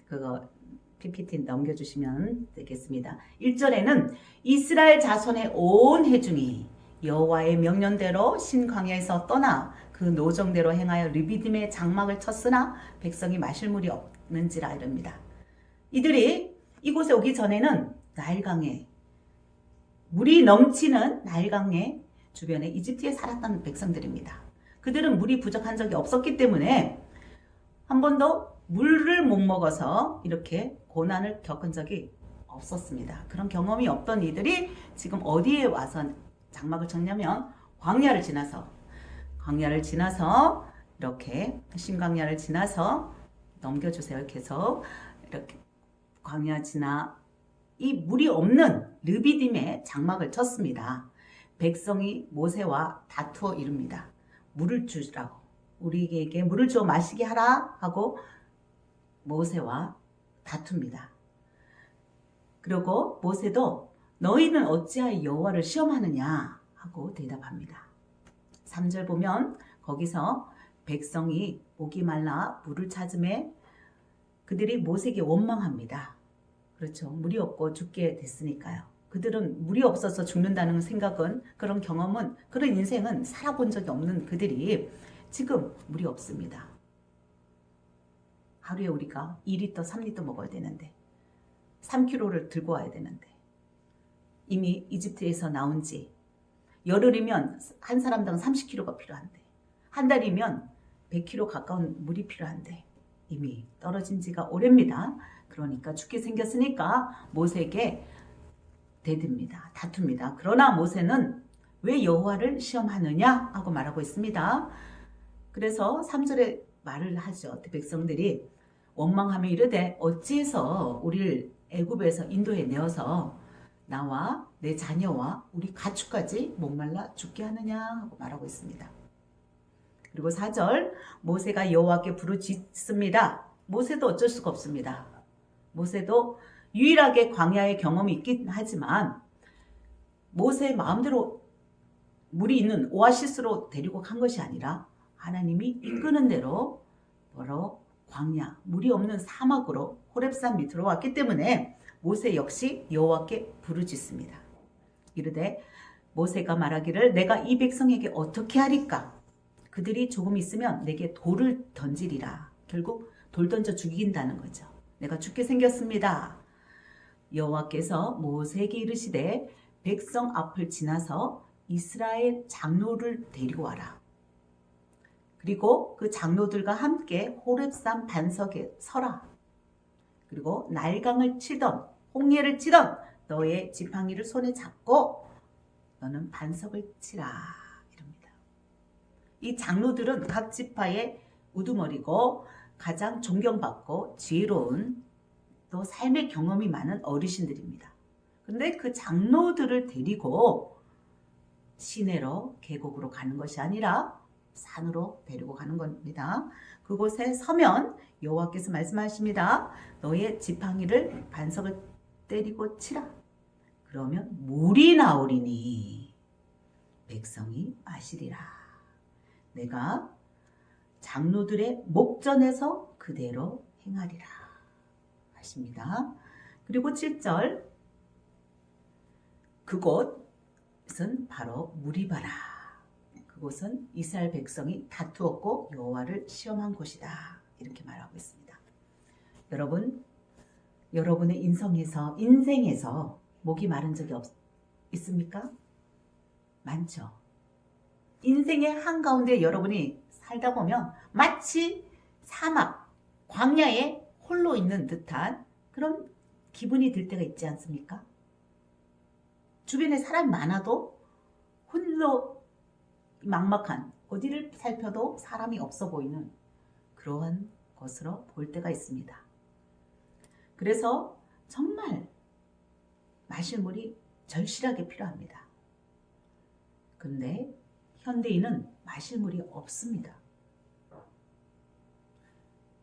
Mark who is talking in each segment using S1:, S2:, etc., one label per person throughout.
S1: 그거 PPT 넘겨주시면 되겠습니다. 1절에는 이스라엘 자손의 온 회중이 여호와의 명령대로 신광야에서 떠나 그 노정대로 행하여 르비딤의 장막을 쳤으나 백성이 마실 물이 없는지라 이럽니다. 이들이 이곳에 오기 전에는 나일강에 물이 넘치는 나일강의 주변에 이집트에 살았던 백성들입니다. 그들은 물이 부족한 적이 없었기 때문에 한 번도 물을 못 먹어서 이렇게 고난을 겪은 적이 없었습니다. 그런 경험이 없던 이들이 지금 어디에 와서 장막을 쳤냐면 광야를 지나서 이렇게 신광야를 지나서 넘겨주세요. 계속 이렇게 광야 지나 이 물이 없는 르비딤에 장막을 쳤습니다. 백성이 모세와 다투어 이릅니다. 물을 주라고, 우리에게 물을 줘 마시게 하라 하고 모세와 다툽니다. 그리고 모세도 너희는 어찌하여 여호와를 시험하느냐 하고 대답합니다. 3절 보면 거기서 백성이 목이 말라 물을 찾음에 그들이 모세에게 원망합니다. 그렇죠. 물이 없고 죽게 됐으니까요. 그들은 물이 없어서 죽는다는 생각은, 그런 경험은, 그런 인생은 살아본 적이 없는 그들이 지금 물이 없습니다. 하루에 우리가 2리터, 3리터 먹어야 되는데 3kg를 들고 와야 되는데 이미 이집트에서 나온 지 열흘이면 한 사람당 30kg가 필요한데 한 달이면 100kg 가까운 물이 필요한데 이미 떨어진 지가 오래입니다. 그러니까 죽게 생겼으니까 모세에게 대듭니다. 다툽니다. 그러나 모세는 왜 여호와를 시험하느냐 하고 말하고 있습니다. 그래서 3절에 말을 하죠. 백성들이 원망하며 이르되 어찌해서 우리를 애굽에서 인도해 내어서 나와 내 자녀와 우리 가축까지 목말라 죽게 하느냐 하고 말하고 있습니다. 그리고 4절 모세가 여호와께 부르짖습니다. 모세도 어쩔 수가 없습니다. 모세도 유일하게 광야의 경험이 있긴 하지만 모세의 마음대로 물이 있는 오아시스로 데리고 간 것이 아니라 하나님이 이끄는 대로 바로 광야, 물이 없는 사막으로 호렙산 밑으로 왔기 때문에 모세 역시 여호와께 부르짖습니다. 이르되 모세가 말하기를 내가 이 백성에게 어떻게 하리까? 그들이 조금 있으면 내게 돌을 던지리라. 결국 돌 던져 죽인다는 거죠. 내가 죽게 생겼습니다. 여호와께서 모세에게 이르시되 백성 앞을 지나서 이스라엘 장로를 데리고 와라. 그리고 그 장로들과 함께 호렙산 반석에 서라. 그리고 나일강을 치던 홍해를 치던 너의 지팡이를 손에 잡고 너는 반석을 치라. 이럽니다. 이 장로들은 각 지파의 우두머리고 가장 존경받고 지혜로운 또 삶의 경험이 많은 어르신들입니다. 근데 그 장로들을 데리고 시내로 계곡으로 가는 것이 아니라 산으로 데리고 가는 겁니다. 그곳에 서면 여호와께서 말씀하십니다. 너의 지팡이를 반석을 때리고 치라. 그러면 물이 나오리니 백성이 마시리라. 내가 장로들의 목전에서 그대로 행하리라 하십니다. 그리고 7절 그곳은 바로 무리바라. 그곳은 이스라엘 백성이 다투었고 여호와를 시험한 곳이다. 이렇게 말하고 있습니다. 여러분, 여러분의 인생에서 목이 마른 적이 있습니까? 많죠. 인생의 한가운데 여러분이 살다 보면 마치 사막, 광야에 홀로 있는 듯한 그런 기분이 들 때가 있지 않습니까? 주변에 사람이 많아도 홀로 막막한, 어디를 살펴도 사람이 없어 보이는 그러한 것으로 볼 때가 있습니다. 그래서 정말 마실 물이 절실하게 필요합니다. 근데 현대인은 마실 물이 없습니다.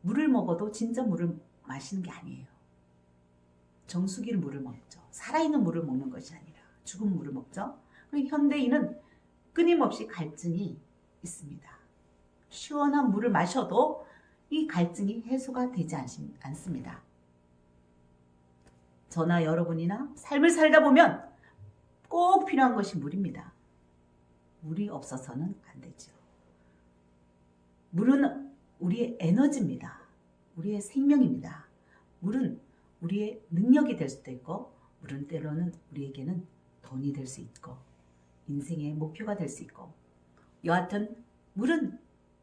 S1: 물을 먹어도 진짜 물을 마시는 게 아니에요. 정수기를 물을 먹죠. 살아있는 물을 먹는 것이 아니라 죽은 물을 먹죠. 그리고 현대인은 끊임없이 갈증이 있습니다. 시원한 물을 마셔도 이 갈증이 해소가 되지 않습니다. 저나 여러분이나 삶을 살다 보면 꼭 필요한 것이 물입니다. 물이 없어서는 안 되죠. 물은 우리의 에너지입니다. 우리의 생명입니다. 물은 우리의 능력이 될 수도 있고, 물은 때로는 우리에게는 돈이 될 수 있고, 인생의 목표가 될 수 있고, 여하튼 물은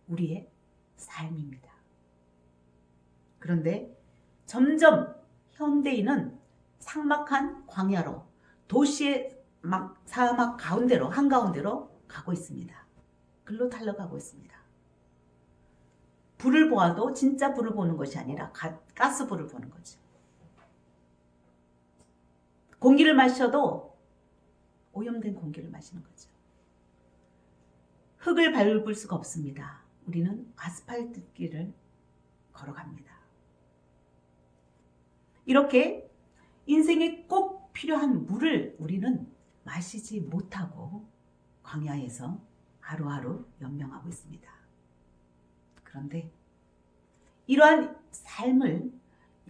S1: 우리의 삶입니다. 그런데 점점 현대인은 삭막한 광야로, 도시의 사막 가운데로, 한가운데로 가고 있습니다. 글로 달려가고 있습니다. 불을 보아도 진짜 불을 보는 것이 아니라 가스불을 보는 거죠. 공기를 마셔도 오염된 공기를 마시는 거죠. 흙을 밟을 수가 없습니다. 우리는 아스팔트 길을 걸어갑니다. 이렇게 인생에 꼭 필요한 물을 우리는 마시지 못하고 광야에서 하루하루 연명하고 있습니다. 그런데 이러한 삶을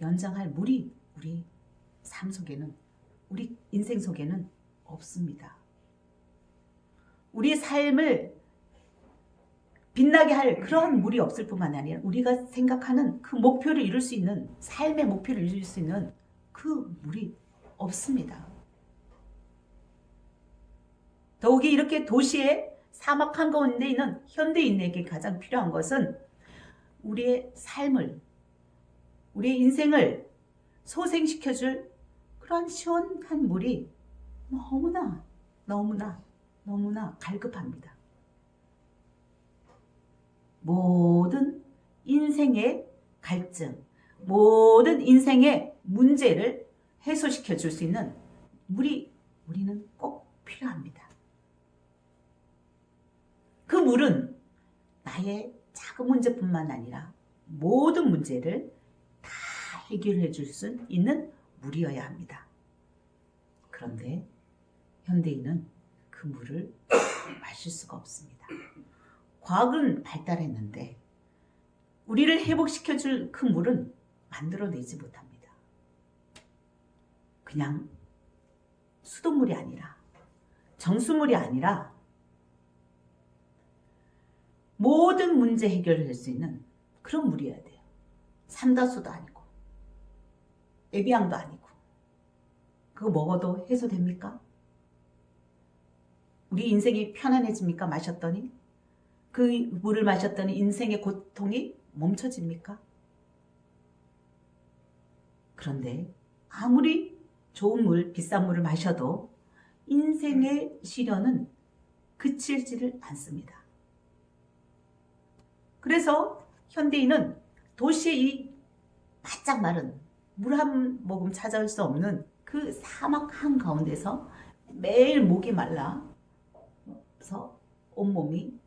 S1: 연장할 물이 우리 삶 속에는, 우리 인생 속에는 없습니다. 우리의 삶을 빛나게 할 그런 물이 없을 뿐만 아니라 우리가 생각하는 그 목표를 이룰 수 있는, 삶의 목표를 이룰 수 있는 그 물이 없습니다. 더욱이 이렇게 도시의 사막 한가운데 있는 현대인에게 가장 필요한 것은 우리의 삶을, 우리의 인생을 소생시켜줄 그런 시원한 물이 너무나 갈급합니다. 모든 인생의 갈증, 모든 인생의 문제를 해소시켜 줄 수 있는 물이 우리는 꼭 필요합니다. 그 물은 나의 작은 문제뿐만 아니라 모든 문제를 다 해결해 줄 수 있는 물이어야 합니다. 그런데 현대인은 그 물을 마실 수가 없습니다. 과학은 발달했는데 우리를 회복시켜줄 그 물은 만들어내지 못합니다. 그냥 수돗물이 아니라, 정수물이 아니라 모든 문제 해결을 할 수 있는 그런 물이어야 돼요. 삼다수도 아니고 에비앙도 아니고. 그거 먹어도 해소됩니까? 우리 인생이 편안해집니까? 마셨더니? 그 물을 마셨더니 인생의 고통이 멈춰집니까? 그런데 아무리 좋은 물, 비싼 물을 마셔도 인생의 시련은 그칠지를 않습니다. 그래서 현대인은 도시의 이 바짝 마른 물 한 모금 찾아올 수 없는 그 사막 한가운데서 매일 목이 말라서 온몸이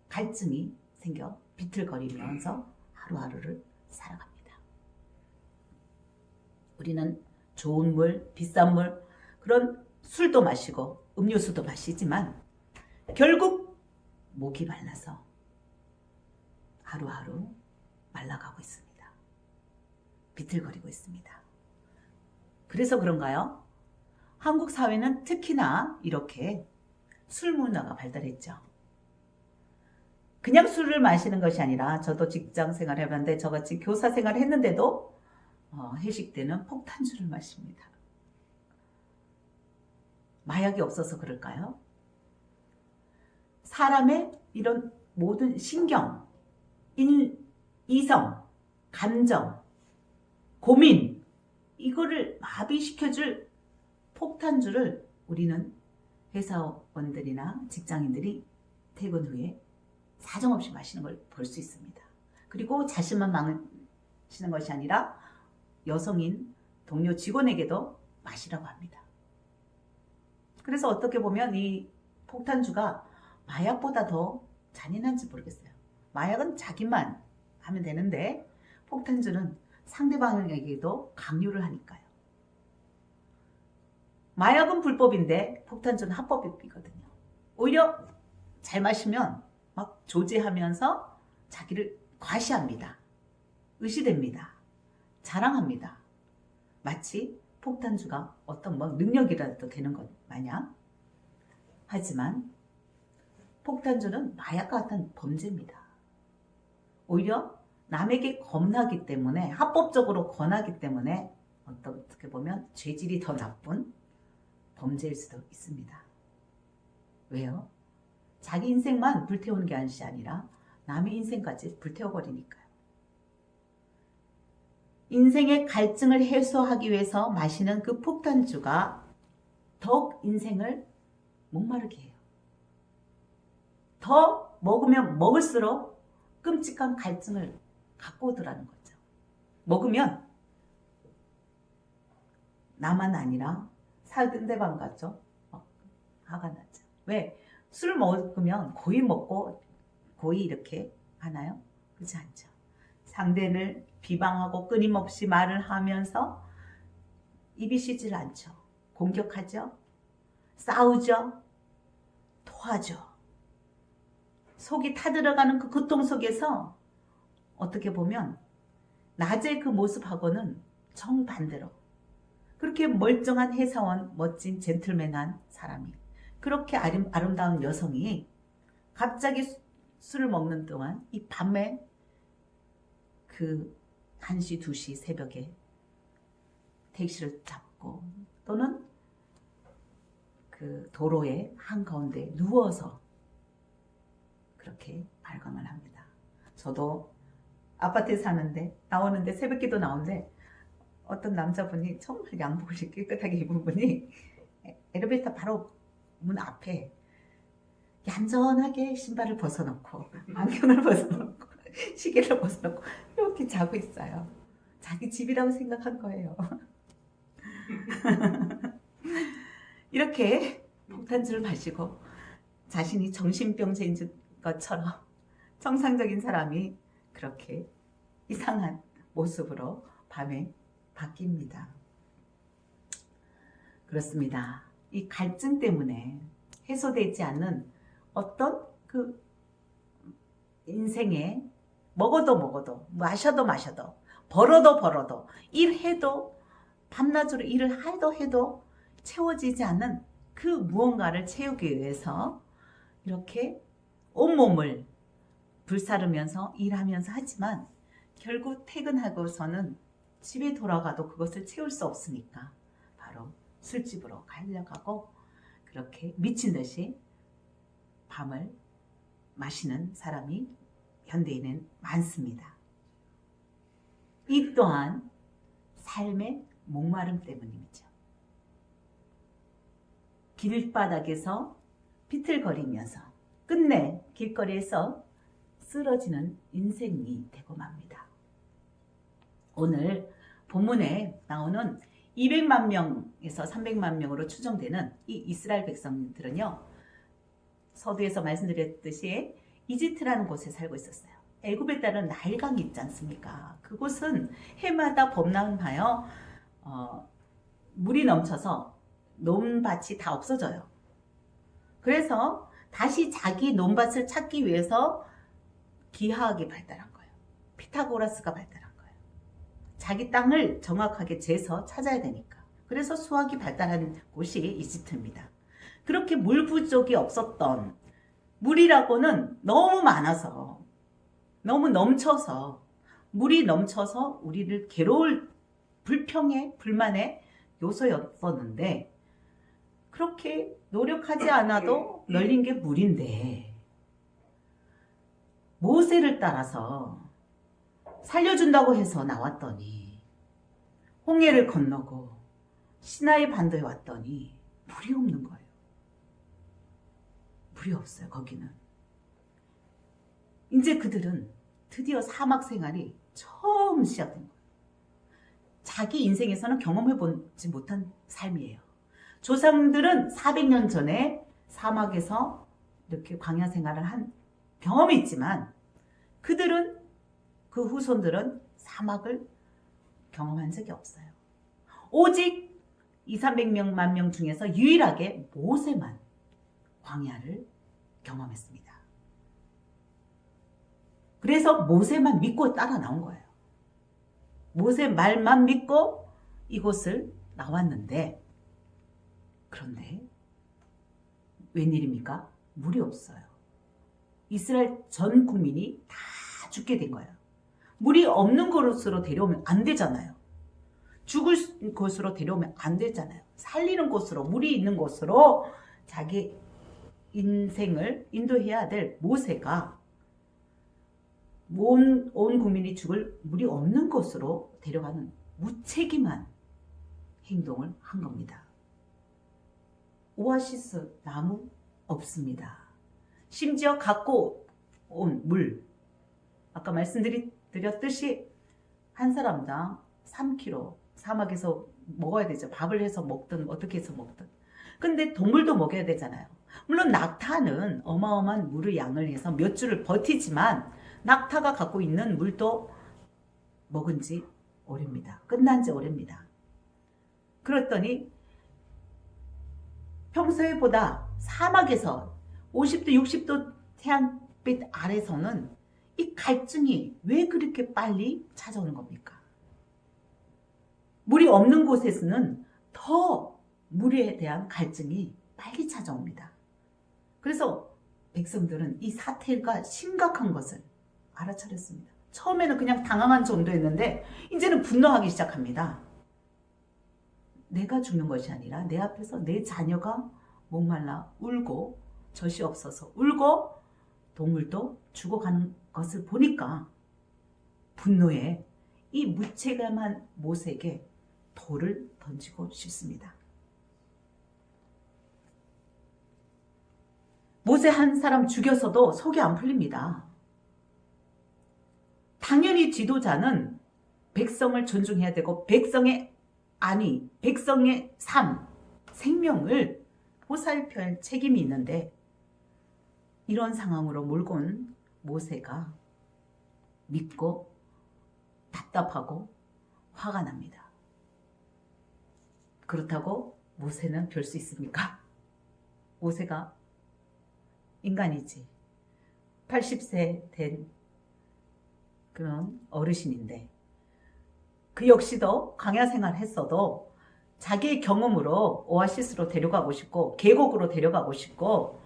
S1: 갈증이 생겨 비틀거리면서 하루하루를 살아갑니다. 우리는 좋은 물, 비싼 물, 그런 술도 마시고 음료수도 마시지만 결국 목이 말라서 하루하루 말라가고 있습니다. 비틀거리고 있습니다. 그래서 그런가요? 한국 사회는 특히나 이렇게 술 문화가 발달했죠. 그냥 술을 마시는 것이 아니라, 저도 직장 생활을 해봤는데 저같이 교사 생활을 했는데도 회식 때는 폭탄주를 마십니다. 마약이 없어서 그럴까요? 사람의 이런 모든 신경, 이성, 감정, 고민, 이거를 마비시켜줄 폭탄주를 우리는 회사원들이나 직장인들이 퇴근 후에 사정없이 마시는 걸 볼 수 있습니다. 그리고 자신만 마시는 것이 아니라 여성인 동료 직원에게도 마시라고 합니다. 그래서 어떻게 보면 이 폭탄주가 마약보다 더 잔인한지 모르겠어요. 마약은 자기만 하면 되는데 폭탄주는 상대방에게도 강요를 하니까요. 마약은 불법인데 폭탄주는 합법이거든요. 오히려 잘 마시면 막 조제하면서 자기를 과시합니다. 의시됩니다. 자랑합니다. 마치 폭탄주가 어떤 능력이라도 되는 것 마냥. 하지만 폭탄주는 마약과 같은 범죄입니다. 오히려 남에게 권하기 때문에, 합법적으로 권하기 때문에 어떻게 보면 죄질이 더 나쁜 범죄일 수도 있습니다. 왜요? 자기 인생만 불태우는 게 아니라 남의 인생까지 불태워버리니까요. 인생의 갈증을 해소하기 위해서 마시는 그 폭탄주가 더욱 인생을 목마르게 해요. 더 먹으면 먹을수록 끔찍한 갈증을 갖고 오더라는 거죠. 먹으면 나만 아니라 상대방 같죠? 화가 나죠. 왜? 술 먹으면 고이 먹고 고이 이렇게 하나요? 그렇지 않죠. 상대를 비방하고 끊임없이 말을 하면서 입이 쉬질 않죠. 공격하죠. 싸우죠. 토하죠. 속이 타들어가는 그 고통 속에서 어떻게 보면 낮의 그 모습하고는 정반대로 그렇게 멀쩡한 회사원, 멋진 젠틀맨한 사람이, 그렇게 아름다운 여성이 갑자기 술을 먹는 동안 이 밤에 그 1시, 2시 새벽에 택시를 잡고 또는 그 도로의 한가운데 누워서 그렇게 발광을 합니다. 저도 아파트에 사는데 나오는데 새벽기도 나오는데 어떤 남자분이 정말 양복을 깨끗하게 입은 분이 엘리베이터 바로 문 앞에 얌전하게 신발을 벗어놓고 안경을 벗어놓고 시계를 벗어놓고 이렇게 자고 있어요. 자기 집이라고 생각한 거예요. 이렇게 폭탄주를 마시고 자신이 정신병자인 것처럼 정상적인 사람이 그렇게 이상한 모습으로 밤에 바뀝니다. 그렇습니다. 이 갈증 때문에 해소되지 않는 어떤 그 인생에 먹어도 마셔도 벌어도 일해도 밤낮으로 일을 해도 채워지지 않는 그 무언가를 채우기 위해서 이렇게 온몸을 불사르면서 일하면서 하지만 결국 퇴근하고서는 집에 돌아가도 그것을 채울 수 없으니까 바로 술집으로 달려가고 그렇게 미친 듯이 밤을 마시는 사람이 현대에는 많습니다. 이 또한 삶의 목마름 때문이죠. 길바닥에서 비틀거리면서 끝내 길거리에서 쓰러지는 인생이 되고 맙니다. 오늘 본문에 나오는 200만 명에서 300만 명으로 추정되는 이 이스라엘 백성들은요, 서두에서 말씀드렸듯이 이집트라는 곳에 살고 있었어요. 애굽에 따른 나일강이 있지 않습니까? 그곳은 해마다 범람하여 물이 넘쳐서 논밭이 다 없어져요. 그래서 다시 자기 논밭을 찾기 위해서 기하학이 발달한 거예요. 피타고라스가 발달한 거예요. 자기 땅을 정확하게 재서 찾아야 되니까. 그래서 수학이 발달한 곳이 이집트입니다. 그렇게 물 부족이 없었던, 물이라고는 너무 많아서, 너무 넘쳐서, 물이 넘쳐서 우리를 괴로울 불평의, 불만의 요소였었는데, 그렇게 노력하지 않아도 널린 게 물인데, 모세를 따라서 살려준다고 해서 나왔더니, 홍해를 건너고 시나이 반도에 왔더니 물이 없는 거예요. 물이 없어요, 거기는. 이제 그들은 드디어 사막 생활이 처음 시작된 거예요. 자기 인생에서는 경험해보지 못한 삶이에요. 조상들은 400년 전에 사막에서 이렇게 광야 생활을 한 경험이 있지만 그들은, 그 후손들은 사막을 경험한 적이 없어요. 오직 200~300만 명 중에서 유일하게 모세만 광야를 경험했습니다. 그래서 모세만 믿고 따라 나온 거예요. 모세 말만 믿고 이곳을 나왔는데, 그런데 웬일입니까? 물이 없어요. 이스라엘 전 국민이 다 죽게 된 거예요. 물이 없는 곳으로 데려오면 안 되잖아요. 죽을 곳으로 데려오면 안 되잖아요. 살리는 곳으로, 물이 있는 곳으로 자기 인생을 인도해야 될 모세가 온 국민이 죽을 물이 없는 곳으로 데려가는 무책임한 행동을 한 겁니다. 오아시스 나무 없습니다. 심지어 갖고 온 물, 아까 말씀드렸듯이 한 사람당 3kg 사막에서 먹어야 되죠. 밥을 해서 먹든 어떻게 해서 먹든. 근데 동물도 먹여야 되잖아요. 물론 낙타는 어마어마한 물의 양을 해서 몇 주를 버티지만 낙타가 갖고 있는 물도 먹은 지 오래입니다. 끝난 지 오래입니다. 그랬더니 평소에보다 사막에서 50도 60도 태양빛 아래서는 이 갈증이 왜 그렇게 빨리 찾아오는 겁니까? 물이 없는 곳에서는 더 물에 대한 갈증이 빨리 찾아옵니다. 그래서 백성들은 이 사태가 심각한 것을 알아차렸습니다. 처음에는 그냥 당황한 정도였는데 이제는 분노하기 시작합니다. 내가 죽는 것이 아니라 내 앞에서 내 자녀가 목말라 울고 젖이 없어서 울고 동물도 죽어가는 것을 보니까 분노에 이 무책임한 모세에게 돌을 던지고 싶습니다. 모세 한 사람 죽여서도 속이 안 풀립니다. 당연히 지도자는 백성을 존중해야 되고 백성의 삶, 생명을 보살펴야 할 책임이 있는데 이런 상황으로 몰고 온 모세가 밉고 답답하고 화가 납니다. 그렇다고 모세는 별 수 있습니까? 모세가 인간이지. 80세 된 그런 어르신인데 그 역시도 광야 생활 했어도 자기의 경험으로 오아시스로 데려가고 싶고 계곡으로 데려가고 싶고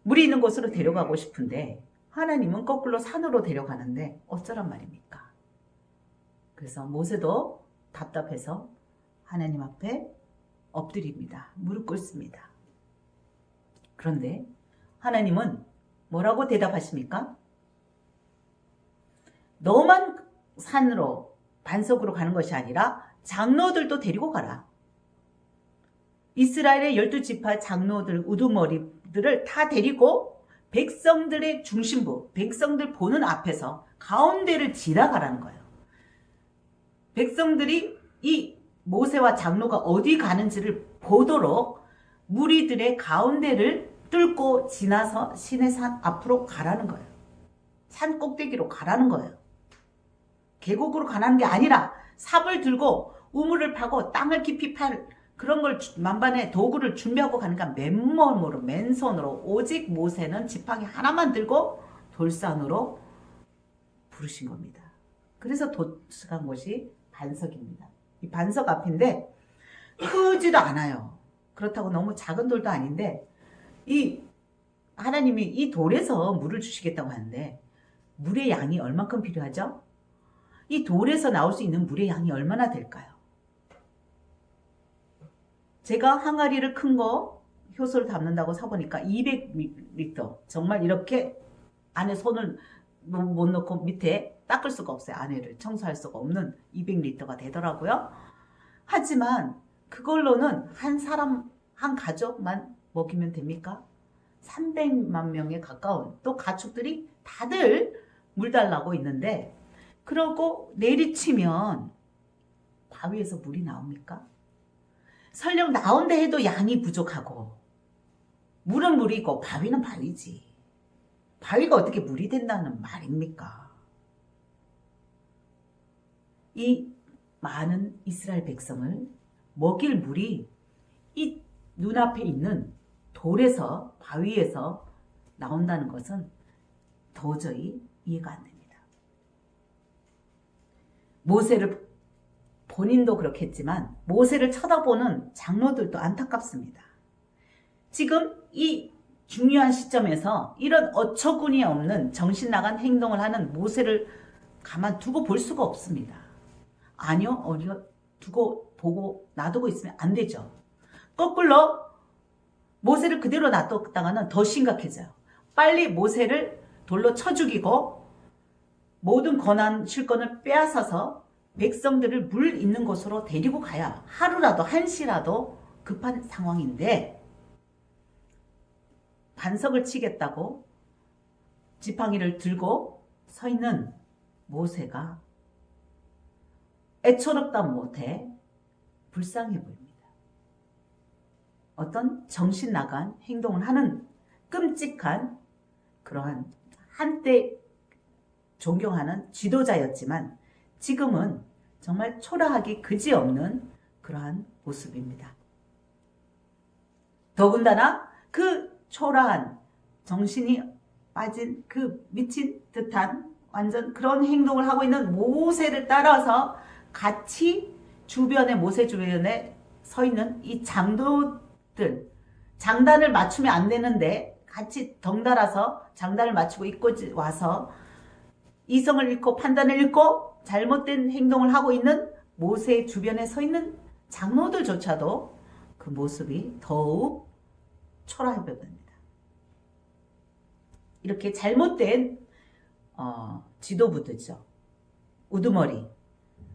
S1: 물이 있는 곳으로 데려가고 싶은데 하나님은 거꾸로 산으로 데려가는데 어쩌란 말입니까? 그래서 모세도 답답해서 하나님 앞에 엎드립니다. 무릎 꿇습니다. 그런데 하나님은 뭐라고 대답하십니까? 너만 산으로 반석으로 가는 것이 아니라 장로들도 데리고 가라. 이스라엘의 12지파 장로들, 우두머리들을 다 데리고 백성들의 중심부, 백성들 보는 앞에서 가운데를 지나가라는 거예요. 백성들이 이 모세와 장로가 어디 가는지를 보도록 무리들의 가운데를 뚫고 지나서 시내산 앞으로 가라는 거예요. 산 꼭대기로 가라는 거예요. 계곡으로 가라는 게 아니라 삽을 들고 우물을 파고 땅을 깊이 팔 그런 걸 만반의 도구를 준비하고 가니까 맨몸으로 맨손으로 오직 모세는 지팡이 하나만 들고 돌산으로 부르신 겁니다. 그래서 도착한 곳이 반석입니다. 이 반석 앞인데 크지도 않아요. 그렇다고 너무 작은 돌도 아닌데 이 하나님이 이 돌에서 물을 주시겠다고 하는데 물의 양이 얼마큼 필요하죠? 이 돌에서 나올 수 있는 물의 양이 얼마나 될까요? 제가 항아리를 큰 거 효소를 담는다고 사보니까 200리터 정말 이렇게 안에 손을 못 넣고 밑에 닦을 수가 없어요. 안에를 청소할 수가 없는 200리터가 되더라고요. 하지만 그걸로는 한 사람 한 가족만 먹이면 됩니까? 300만 명에 가까운 또 가축들이 다들 물 달라고 있는데 그러고 내리치면 바위에서 물이 나옵니까? 설령 나온다 해도 양이 부족하고 물은 물이고 바위는 바위지. 바위가 어떻게 물이 된다는 말입니까? 이 많은 이스라엘 백성을 먹일 물이 이 눈앞에 있는 돌에서 바위에서 나온다는 것은 도저히 이해가 안 됩니다. 모세를 본인도 그렇겠지만 모세를 쳐다보는 장로들도 안타깝습니다. 지금 이 중요한 시점에서 이런 어처구니 없는 정신 나간 행동을 하는 모세를 가만두고 볼 수가 없습니다. 아니요, 두고 보고 놔두고 있으면 안 되죠. 거꾸로 모세를 그대로 놔뒀다가는 더 심각해져요. 빨리 모세를 돌로 쳐 죽이고 모든 권한 실권을 빼앗아서 백성들을 물 있는 곳으로 데리고 가야 하루라도 한시라도 급한 상황인데 반석을 치겠다고 지팡이를 들고 서 있는 모세가 애처롭다 못해 불쌍해 보입니다. 어떤 정신 나간 행동을 하는 끔찍한 그러한 한때 존경하는 지도자였지만 지금은 정말 초라하기 그지없는 그러한 모습입니다. 더군다나 그 초라한 정신이 빠진 그 미친 듯한 완전 그런 행동을 하고 있는 모세를 따라서 같이 모세 주변에 서 있는 이 장도들, 장단을 맞추면 안 되는데 같이 덩달아서 장단을 맞추고 입고 와서 이성을 잃고 판단을 잃고 잘못된 행동을 하고 있는 모세 주변에 서 있는 장로들조차도 그 모습이 더욱 초라해 보입니다. 이렇게 잘못된 지도부들죠. 우두머리,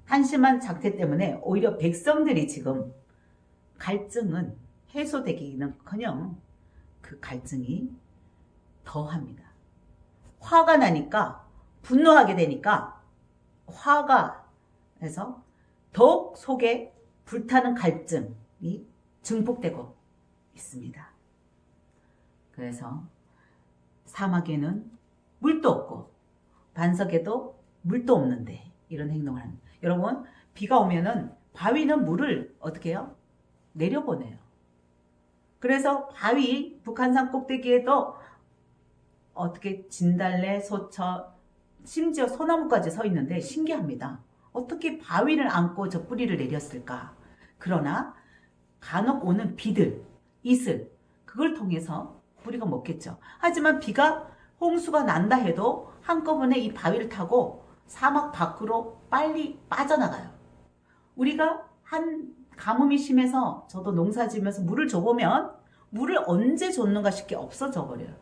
S1: 한심한 작태 때문에 오히려 백성들이 지금 갈증은 해소되기는커녕 그 갈증이 더합니다. 화가 나니까 분노하게 되니까 화가 해서 더욱 속에 불타는 갈증이 증폭되고 있습니다. 그래서 사막에는 물도 없고 반석에도 물도 없는데 이런 행동을 하는. 여러분, 비가 오면은 바위는 물을 어떻게 해요? 내려보내요. 그래서 바위, 북한산 꼭대기에도 어떻게 진달래, 소처, 심지어 소나무까지 서 있는데 신기합니다. 어떻게 바위를 안고 저 뿌리를 내렸을까? 그러나 간혹 오는 비들, 이슬, 그걸 통해서 뿌리가 먹겠죠. 하지만 비가 홍수가 난다 해도 한꺼번에 이 바위를 타고 사막 밖으로 빨리 빠져나가요. 우리가 한 가뭄이 심해서 저도 농사 지으면서 물을 줘보면 물을 언제 줬는가 싶게 없어져 버려요.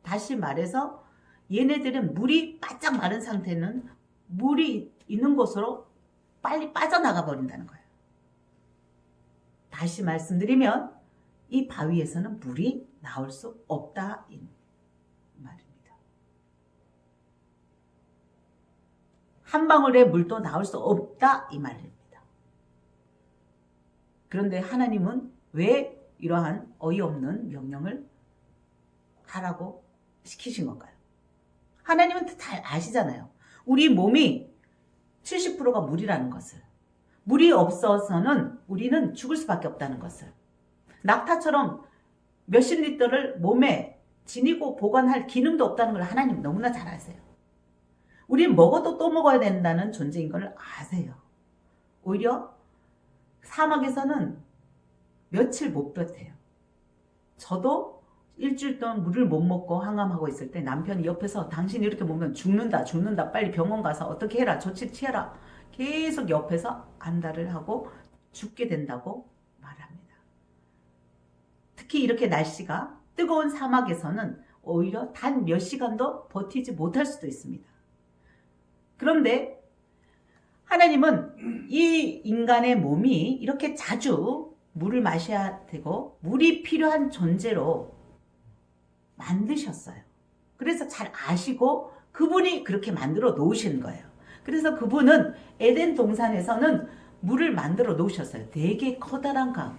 S1: 다시 말해서 얘네들은 물이 바짝 마른 상태는 물이 있는 곳으로 빨리 빠져나가 버린다는 거예요. 다시 말씀드리면 이 바위에서는 물이 나올 수 없다 이 말입니다. 한 방울의 물도 나올 수 없다 이 말입니다. 그런데 하나님은 왜 이러한 어이없는 명령을 하라고 시키신 건가요? 하나님은 잘 아시잖아요. 우리 몸이 70%가 물이라는 것을. 물이 없어서는 우리는 죽을 수밖에 없다는 것을. 낙타처럼 몇십 리터를 몸에 지니고 보관할 기능도 없다는 걸 하나님 너무나 잘 아세요. 우리는 먹어도 또 먹어야 된다는 존재인 걸 아세요. 오히려 사막에서는 며칠 못 버텨요. 저도 일주일 동안 물을 못 먹고 항암하고 있을 때 남편이 옆에서 당신 이렇게 먹으면 죽는다 빨리 병원 가서 어떻게 해라 조치 취해라 계속 옆에서 안달을 하고 죽게 된다고 말합니다. 특히 이렇게 날씨가 뜨거운 사막에서는 오히려 단 몇 시간도 버티지 못할 수도 있습니다. 그런데 하나님은 이 인간의 몸이 이렇게 자주 물을 마셔야 되고 물이 필요한 존재로 만드셨어요. 그래서 잘 아시고 그분이 그렇게 만들어 놓으신 거예요. 그래서 그분은 에덴 동산에서는 물을 만들어 놓으셨어요. 되게 커다란 강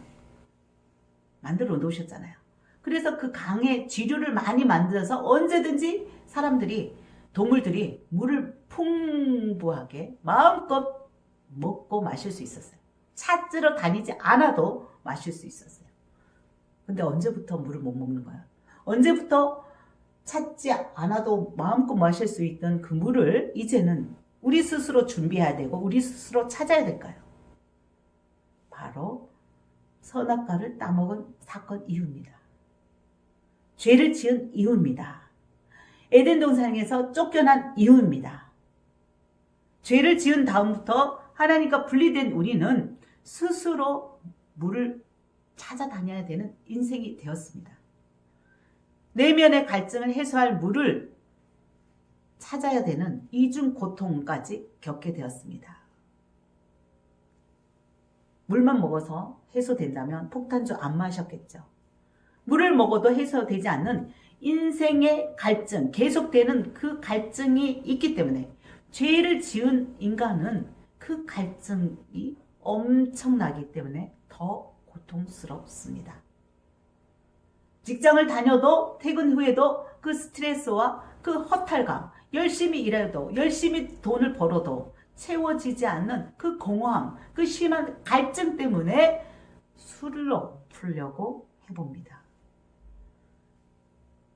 S1: 만들어 놓으셨잖아요. 그래서 그 강에 지류를 많이 만들어서 언제든지 사람들이 동물들이 물을 풍부하게 마음껏 먹고 마실 수 있었어요. 찾으러 다니지 않아도 마실 수 있었어요. 근데 언제부터 물을 못 먹는 거야? 언제부터 찾지 않아도 마음껏 마실 수 있던 그 물을 이제는 우리 스스로 준비해야 되고 우리 스스로 찾아야 될까요? 바로 선악과를 따먹은 사건 이유입니다. 죄를 지은 이유입니다. 에덴 동산에서 쫓겨난 이유입니다. 죄를 지은 다음부터 하나님과 분리된 우리는 스스로 물을 찾아다녀야 되는 인생이 되었습니다. 내면의 갈증을 해소할 물을 찾아야 되는 이중 고통까지 겪게 되었습니다. 물만 먹어서 해소된다면 폭탄주 안 마셨겠죠. 물을 먹어도 해소되지 않는 인생의 갈증, 계속되는 그 갈증이 있기 때문에 죄를 지은 인간은 그 갈증이 엄청나기 때문에 더 고통스럽습니다. 직장을 다녀도 퇴근 후에도 그 스트레스와 그 허탈감, 열심히 일해도 열심히 돈을 벌어도 채워지지 않는 그 공허함, 그 심한 갈증 때문에 술로 풀려고 해봅니다.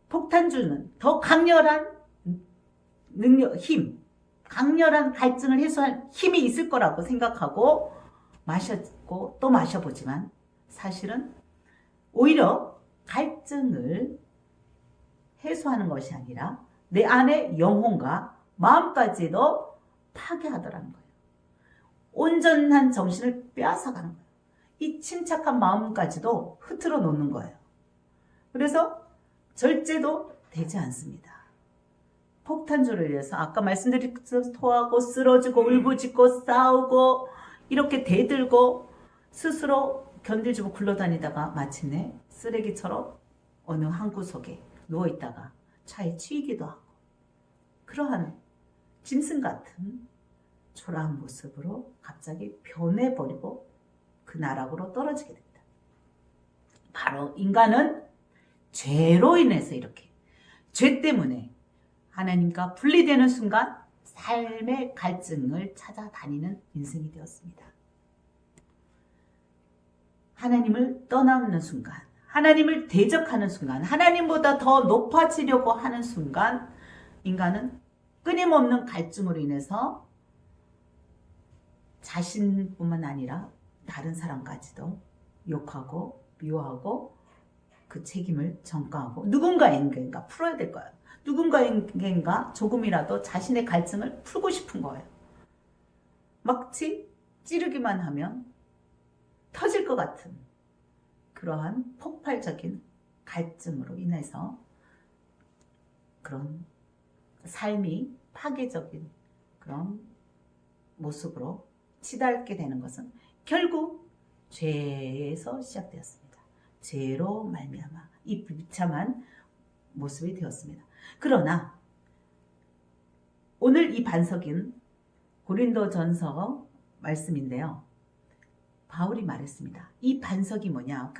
S1: 폭탄주는 더 강렬한 능력, 힘, 강렬한 갈증을 해소할 힘이 있을 거라고 생각하고 마셨고 또 마셔보지만 사실은 오히려 갈증을 해소하는 것이 아니라 내 안의 영혼과 마음까지도 파괴하더라는 거예요. 온전한 정신을 빼앗아가는 거예요. 이 침착한 마음까지도 흐트러 놓는 거예요. 그래서 절제도 되지 않습니다. 폭탄주를 위해서 아까 말씀드린 토하고 쓰러지고 울부짖고 싸우고 이렇게 대들고 스스로 견딜주고 굴러다니다가 마침내 쓰레기처럼 어느 한 구석에 누워있다가 차에 치이기도 하고 그러한 짐승 같은 초라한 모습으로 갑자기 변해버리고 그 나락으로 떨어지게 됩니다. 바로 인간은 죄로 인해서 이렇게 죄 때문에 하나님과 분리되는 순간 삶의 갈증을 찾아다니는 인생이 되었습니다. 하나님을 떠나는 순간, 하나님을 대적하는 순간, 하나님보다 더 높아지려고 하는 순간 인간은 끊임없는 갈증으로 인해서 자신뿐만 아니라 다른 사람까지도 욕하고 미워하고 그 책임을 전가하고 누군가에게가 풀어야 될 거예요. 누군가에게가 조금이라도 자신의 갈증을 풀고 싶은 거예요. 마치 찌르기만 하면 터질 것 같은 그러한 폭발적인 갈증으로 인해서 그런 삶이 파괴적인 그런 모습으로 치닫게 되는 것은 결국 죄에서 시작되었습니다. 죄로 말미암아 이 비참한 모습이 되었습니다. 그러나 오늘 이 반석인 고린도전서 말씀인데요. 바울이 말했습니다. 이 반석이 뭐냐?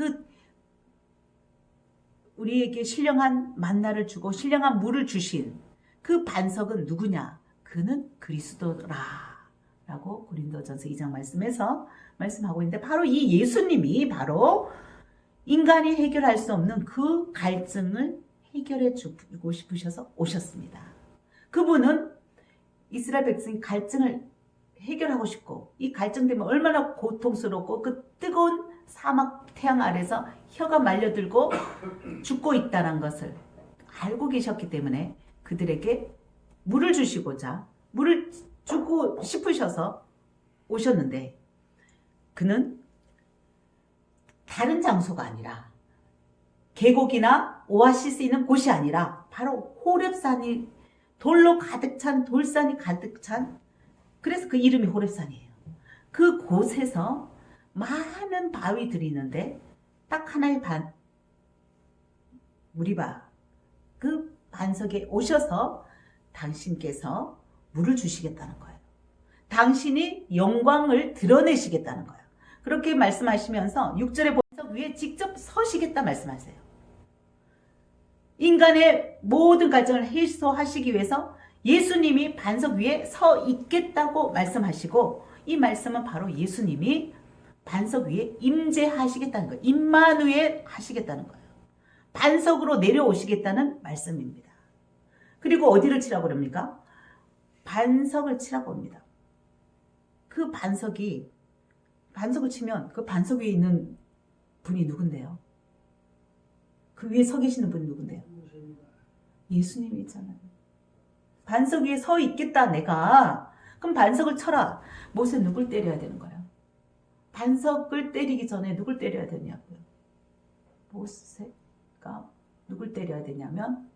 S1: 우리에게 신령한 만나를 주고 신령한 물을 주신 그 반석은 누구냐? 그는 그리스도라 라고 고린도전서 2장 말씀에서 말씀하고 있는데 바로 이 예수님이 바로 인간이 해결할 수 없는 그 갈증을 해결해 주고 싶으셔서 오셨습니다. 그분은 이스라엘 백성이 갈증을 해결하고 싶고 이 갈증 때문에 얼마나 고통스럽고 그 뜨거운 사막 태양 아래서 혀가 말려들고 죽고 있다는 것을 알고 계셨기 때문에 그들에게 물을 주시고자 물을 주고 싶으셔서 오셨는데 그는 다른 장소가 아니라 계곡이나 오아시스 있는 곳이 아니라 바로 호렙산이 돌로 가득 찬 돌산이 가득 찬 그래서 그 이름이 호렙산이에요. 그 곳에서 많은 바위들이 있는데 딱 하나의 무리바 그 반석에 오셔서 당신께서 물을 주시겠다는 거예요. 당신이 영광을 드러내시겠다는 거예요. 그렇게 말씀하시면서 6절에 반석 위에 직접 서시겠다 말씀하세요. 인간의 모든 갈증을 해소하시기 위해서 예수님이 반석 위에 서 있겠다고 말씀하시고 이 말씀은 바로 예수님이 반석 위에 임재하시겠다는 거예요. 임마누엘 하시겠다는 거예요. 반석으로 내려오시겠다는 말씀입니다. 그리고 어디를 치라고 그럽니까? 반석을 치라고 합니다. 그 반석을 치면 그 반석 위에 있는 분이 누군데요? 그 위에 서 계시는 분이 누군데요? 예수님이 있잖아요. 반석 위에 서 있겠다 내가. 그럼 반석을 쳐라. 모세 누굴 때려야 되는 거예요? 반석을 때리기 전에 누굴 때려야 되냐고요? 모세가 누굴 때려야 되냐면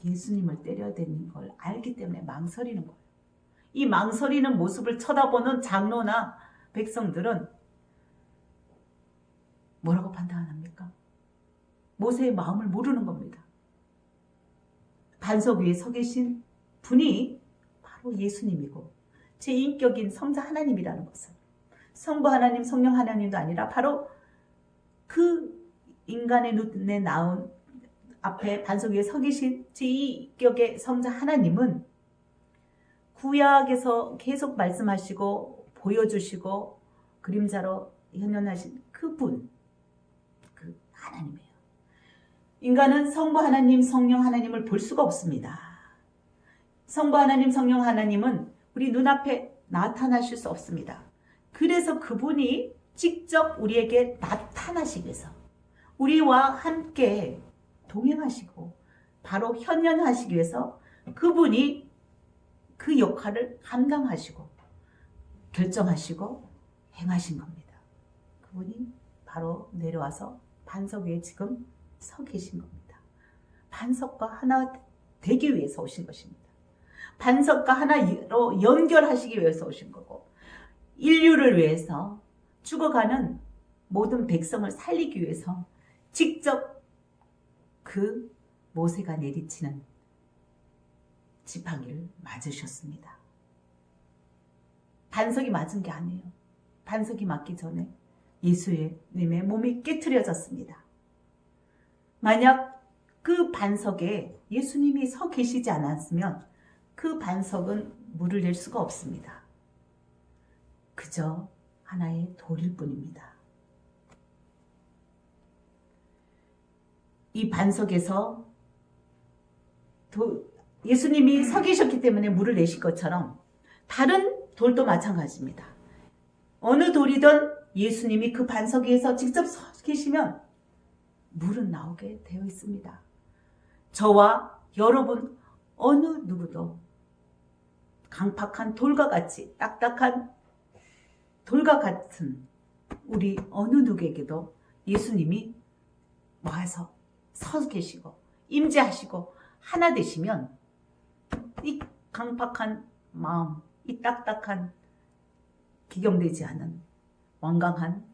S1: 예수님을 때려야 되는 걸 알기 때문에 망설이는 거예요. 이 망설이는 모습을 쳐다보는 장로나 백성들은 뭐라고 판단합니까? 모세의 마음을 모르는 겁니다. 반석 위에 서 계신 분이 바로 예수님이고 제 인격인 성자 하나님이라는 것은 성부 하나님, 성령 하나님도 아니라 바로 그 인간의 눈에 나온 앞에 반석 위에 서 계신 제 인격의 성자 하나님은 구약에서 계속 말씀하시고 보여주시고 그림자로 현현하신 그분, 그 하나님이에요. 인간은 성부 하나님, 성령 하나님을 볼 수가 없습니다. 성부 하나님, 성령 하나님은 우리 눈앞에 나타나실 수 없습니다. 그래서 그분이 직접 우리에게 나타나시기 위해서 우리와 함께 동행하시고 바로 현현하시기 위해서 그분이 그 역할을 감당하시고 결정하시고 행하신 겁니다. 그분이 바로 내려와서 반석 위에 지금 서 계신 겁니다. 반석과 하나 되기 위해서 오신 것입니다. 반석과 하나로 연결하시기 위해서 오신 거고 인류를 위해서 죽어가는 모든 백성을 살리기 위해서 직접 그 모세가 내리치는 지팡이를 맞으셨습니다. 반석이 맞은 게 아니에요. 반석이 맞기 전에 예수님의 몸이 깨트려졌습니다. 만약 그 반석에 예수님이 서 계시지 않았으면 그 반석은 물을 낼 수가 없습니다. 그저 하나의 돌일 뿐입니다. 이 반석에서 예수님이 서 계셨기 때문에 물을 내실 것처럼 다른 돌도 마찬가지입니다. 어느 돌이든 예수님이 그 반석 위에서 직접 서 계시면 물은 나오게 되어 있습니다. 저와 여러분 어느 누구도 강팍한 돌과 같이 딱딱한 돌과 같은 우리 어느 누구에게도 예수님이 와서 서 계시고 임재하시고 하나 되시면 이 강팍한 마음, 이 딱딱한 기경되지 않은 완강한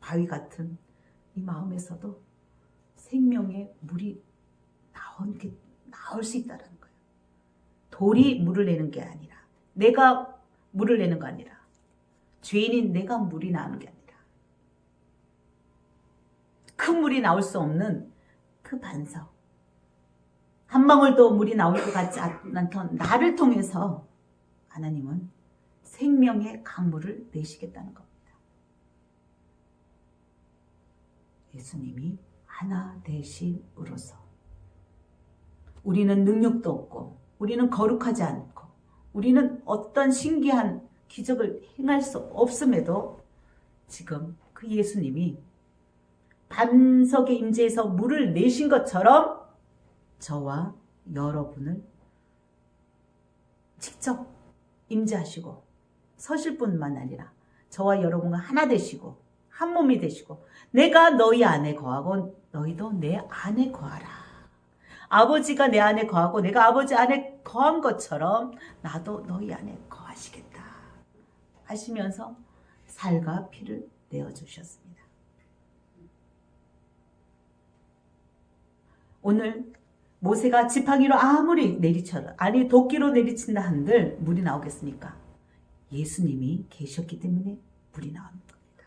S1: 바위 같은 이 마음에서도 생명의 물이 나올 수 있다는 거예요. 돌이 물을 내는 게 아니라 내가 물을 내는 거 아니라 죄인인 내가 물이 나오는 게 아니라 큰 물이 나올 수 없는 그 반석 한 방울도 물이 나올 것 같지 않던 나를 통해서 하나님은 생명의 강물을 내시겠다는 겁니다. 예수님이 하나 되심으로써 우리는 능력도 없고 우리는 거룩하지 않고 우리는 어떤 신기한 기적을 행할 수 없음에도 지금 그 예수님이 반석의 임재에서 물을 내신 것처럼 저와 여러분을 직접 임재하시고 서실 뿐만 아니라 저와 여러분과 하나 되시고 한 몸이 되시고 내가 너희 안에 거하고 너희도 내 안에 거하라. 아버지가 내 안에 거하고 내가 아버지 안에 거한 것처럼 나도 너희 안에 거하시겠다 하시면서 살과 피를 내어주셨습니다. 오늘 모세가 지팡이로 아무리 내리쳐도 아니 도끼로 내리친다 한들 물이 나오겠습니까? 예수님이 계셨기 때문에 물이 나오는 겁니다.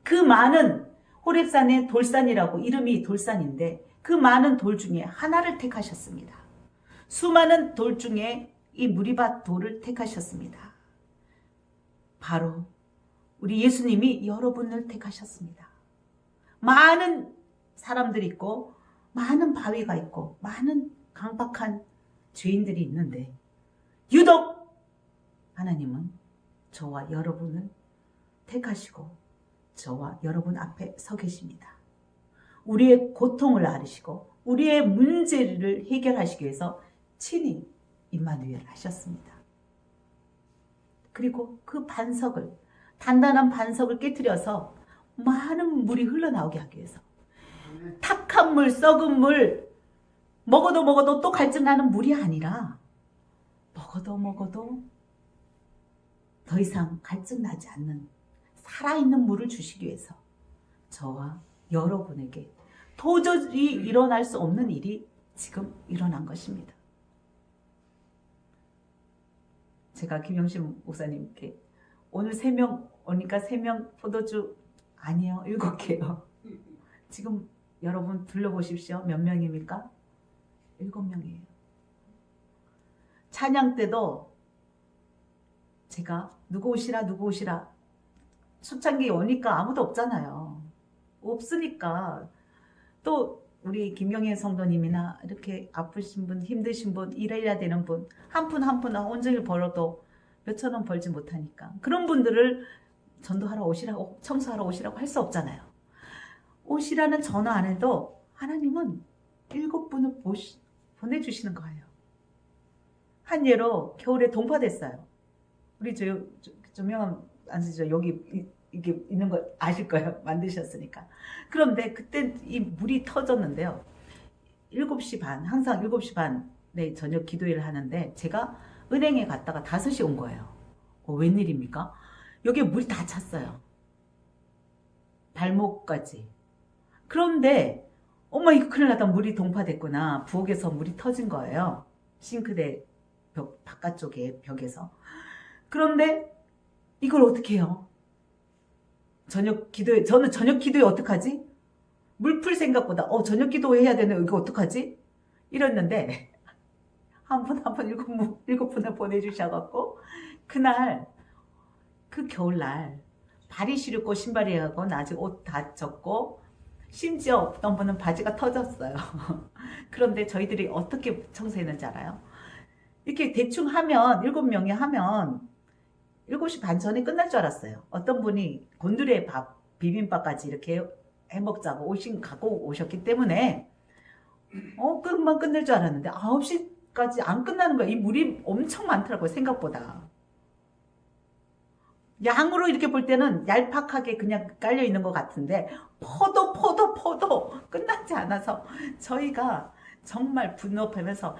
S1: 그 많은 호렙산의 돌산이라고 이름이 돌산인데 그 많은 돌 중에 하나를 택하셨습니다. 수많은 돌 중에 이 무리밭 돌을 택하셨습니다. 바로 우리 예수님이 여러분을 택하셨습니다. 많은 사람들이 있고 많은 바위가 있고 많은 강박한 죄인들이 있는데 유독 하나님은 저와 여러분을 택하시고 저와 여러분 앞에 서 계십니다. 우리의 고통을 앓으시고 우리의 문제를 해결하시기 위해서 친히 임마누엘 하셨습니다. 그리고 그 반석을, 단단한 반석을 깨트려서 많은 물이 흘러나오게 하기 위해서, 탁한 물, 썩은 물, 먹어도 또 갈증나는 물이 아니라 먹어도 더 이상 갈증나지 않는 살아있는 물을 주시기 위해서 저와 여러분에게 도저히 일어날 수 없는 일이 지금 일어난 것입니다. 제가 김영신 목사님께 오늘 3명 오니까 3명 포도주 아니에요, 7개요. 지금 여러분 둘러보십시오. 몇 명입니까? 7명이에요. 찬양 때도 제가 누구 오시라 초창기에 오니까 아무도 없잖아요. 없으니까 또 우리 김경혜 성도님이나 이렇게 아프신 분, 힘드신 분, 일해야 되는 분, 한 푼 한 푼 온종일 벌어도 몇천 원 벌지 못하니까 그런 분들을 전도하러 오시라고, 청소하러 오시라고 할 수 없잖아요. 오시라는 전화 안 해도 하나님은 7분을 보내주시는 거예요. 한 예로 겨울에 동파됐어요. 우리 조명은 안 쓰죠. 여기 이게 있는 거 아실 거예요. 만드셨으니까. 그런데 그때 이 물이 터졌는데요. 7시 반, 항상 7시 반에 저녁 기도회를 하는데 제가 은행에 갔다가 5시 온 거예요. 웬일입니까? 여기에 물이 다 찼어요. 발목까지. 그런데 엄마 이거 큰일 났다. 물이 동파됐구나. 부엌에서 물이 터진 거예요. 싱크대 벽 바깥쪽에 벽에서. 그런데 이걸 어떻게 해요? 저는 저녁 기도회 어떡하지? 물 풀 생각보다 저녁 기도회 해야 되네. 이거 어떡하지? 이랬는데 한 분 한 분 7분을 보내주셔갖고 그날 그 겨울날 발이 시렵고 신발이 하고 아직 옷 다 젖고 심지어 어떤 분은 바지가 터졌어요. 그런데 저희들이 어떻게 청소했는지 알아요? 이렇게 대충 하면 7명이 하면 7시 반 전에 끝날 줄 알았어요. 어떤 분이 곤드레 밥, 비빔밥까지 이렇게 해먹자고 갖고 오셨기 때문에 금방 끝낼 줄 알았는데 9시까지 안 끝나는 거예요. 이 물이 엄청 많더라고요. 생각보다. 양으로 이렇게 볼 때는 얄팍하게 그냥 깔려 있는 것 같은데 퍼도 끝나지 않아서 저희가 정말 분노하면서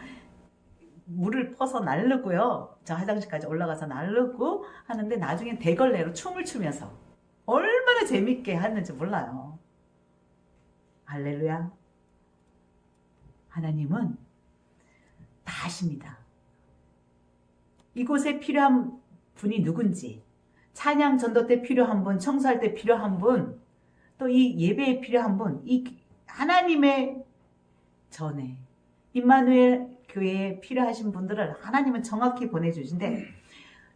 S1: 물을 퍼서 나르고요. 저 화장실까지 올라가서 나르고 하는데 나중엔 대걸레로 춤을 추면서 얼마나 재밌게 하는지 몰라요. 할렐루야. 하나님은 다 아십니다. 이곳에 필요한 분이 누군지, 찬양 전도 때 필요한 분, 청소할 때 필요한 분, 또 이 예배에 필요한 분, 이 하나님의 전에 임마누엘 교회에 필요하신 분들을 하나님은 정확히 보내주신데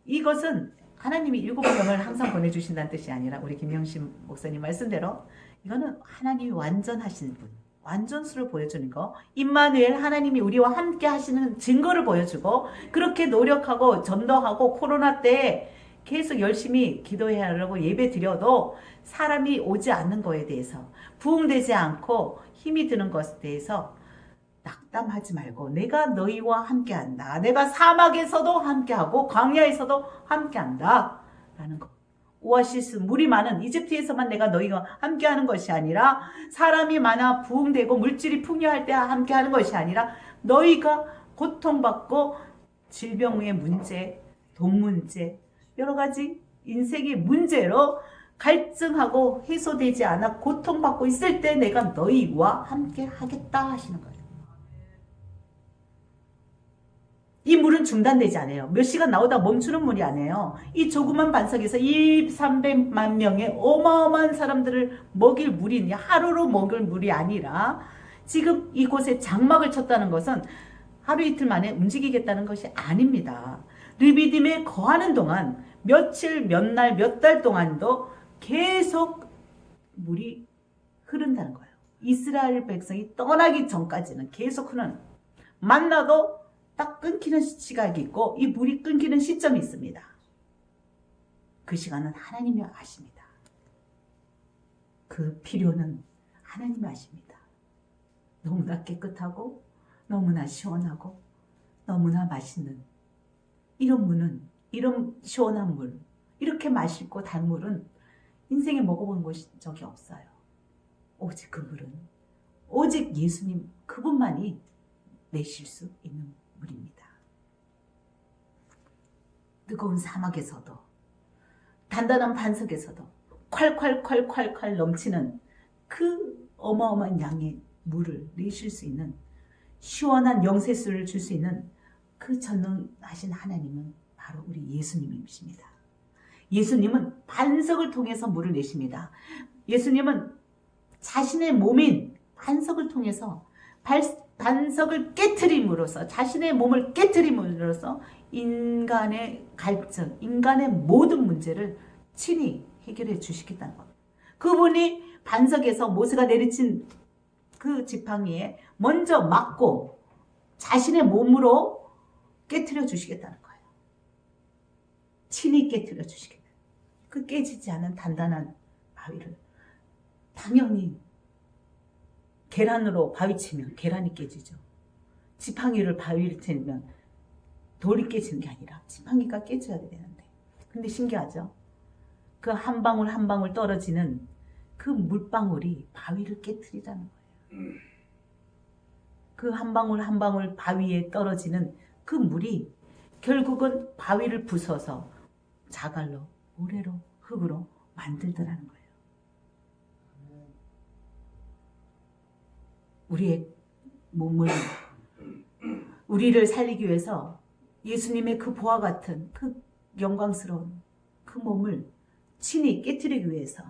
S1: 이것은 하나님이 7명을 항상 보내주신다는 뜻이 아니라 우리 김영신 목사님 말씀대로 이거는 하나님이 완전하신 분, 완전수를 보여주는 거, 임마누엘 하나님이 우리와 함께 하시는 증거를 보여주고 그렇게 노력하고 전도하고 코로나 때 계속 열심히 기도하려고 예배 드려도 사람이 오지 않는 거에 대해서 부흥되지 않고 힘이 드는 것에 대해서 낙담하지 말고 내가 너희와 함께한다. 내가 사막에서도 함께하고 광야에서도 함께한다. 라는 것. 오아시스 물이 많은 이집트에서만 내가 너희와 함께하는 것이 아니라 사람이 많아 부흥되고 물질이 풍요할 때 함께하는 것이 아니라 너희가 고통받고 질병의 문제, 돈 문제, 여러 가지 인생의 문제로 갈증하고 해소되지 않아 고통받고 있을 때 내가 너희와 함께 하겠다 하시는 거예요. 이 물은 중단되지 않아요. 몇 시간 나오다 멈추는 물이 아니에요. 이 조그만 반석에서 300만 명의 어마어마한 사람들을 먹일 물이 하루로 먹을 물이 아니라 지금 이곳에 장막을 쳤다는 것은 하루 이틀 만에 움직이겠다는 것이 아닙니다. 르비딤에 거하는 동안 며칠, 몇 날, 몇 달 동안도 계속 물이 흐른다는 거예요. 이스라엘 백성이 떠나기 전까지는 계속 흐르는. 만나도 딱 끊기는 시각이 있고 이 물이 끊기는 시점이 있습니다. 그 시간은 하나님이 아십니다. 그 필요는 하나님이 아십니다. 너무나 깨끗하고 너무나 시원하고 너무나 맛있는 이런 물은, 이런 시원한 물, 이렇게 맛있고 단 물은 인생에 먹어본 적이 없어요. 오직 그 물은 오직 예수님 그분만이 내실 수 있는 물입니다. 뜨거운 사막에서도 단단한 반석에서도 콸콸콸콸콸 넘치는 그 어마어마한 양의 물을 내실 수 있는 시원한 영세수를 줄 수 있는 그 전능하신 하나님은 바로 우리 예수님이십니다. 예수님은 반석을 통해서 물을 내십니다. 예수님은 자신의 몸인 반석을 통해서 반석을 깨트림으로써 자신의 몸을 깨트림으로써 인간의 갈증, 인간의 모든 문제를 친히 해결해 주시겠다는 것. 그분이 반석에서 모세가 내리친 그 지팡이에 먼저 맞고 자신의 몸으로 깨트려 주시겠다는 거예요. 친히 깨트려 주시겠다. 그 깨지지 않은 단단한 바위를 당연히 계란으로 바위 치면 계란이 깨지죠. 지팡이를 바위를 치면 돌이 깨지는 게 아니라 지팡이가 깨져야 되는데. 근데 신기하죠? 그 한 방울 한 방울 떨어지는 그 물방울이 바위를 깨트리자는 거예요. 그 한 방울 한 방울 바위에 떨어지는 그 물이 결국은 바위를 부숴서 자갈로, 모래로, 흙으로 만들더라는 거예요. 우리의 몸을, 우리를 살리기 위해서 예수님의 그 보화 같은 그 영광스러운 그 몸을 친히 깨트리기 위해서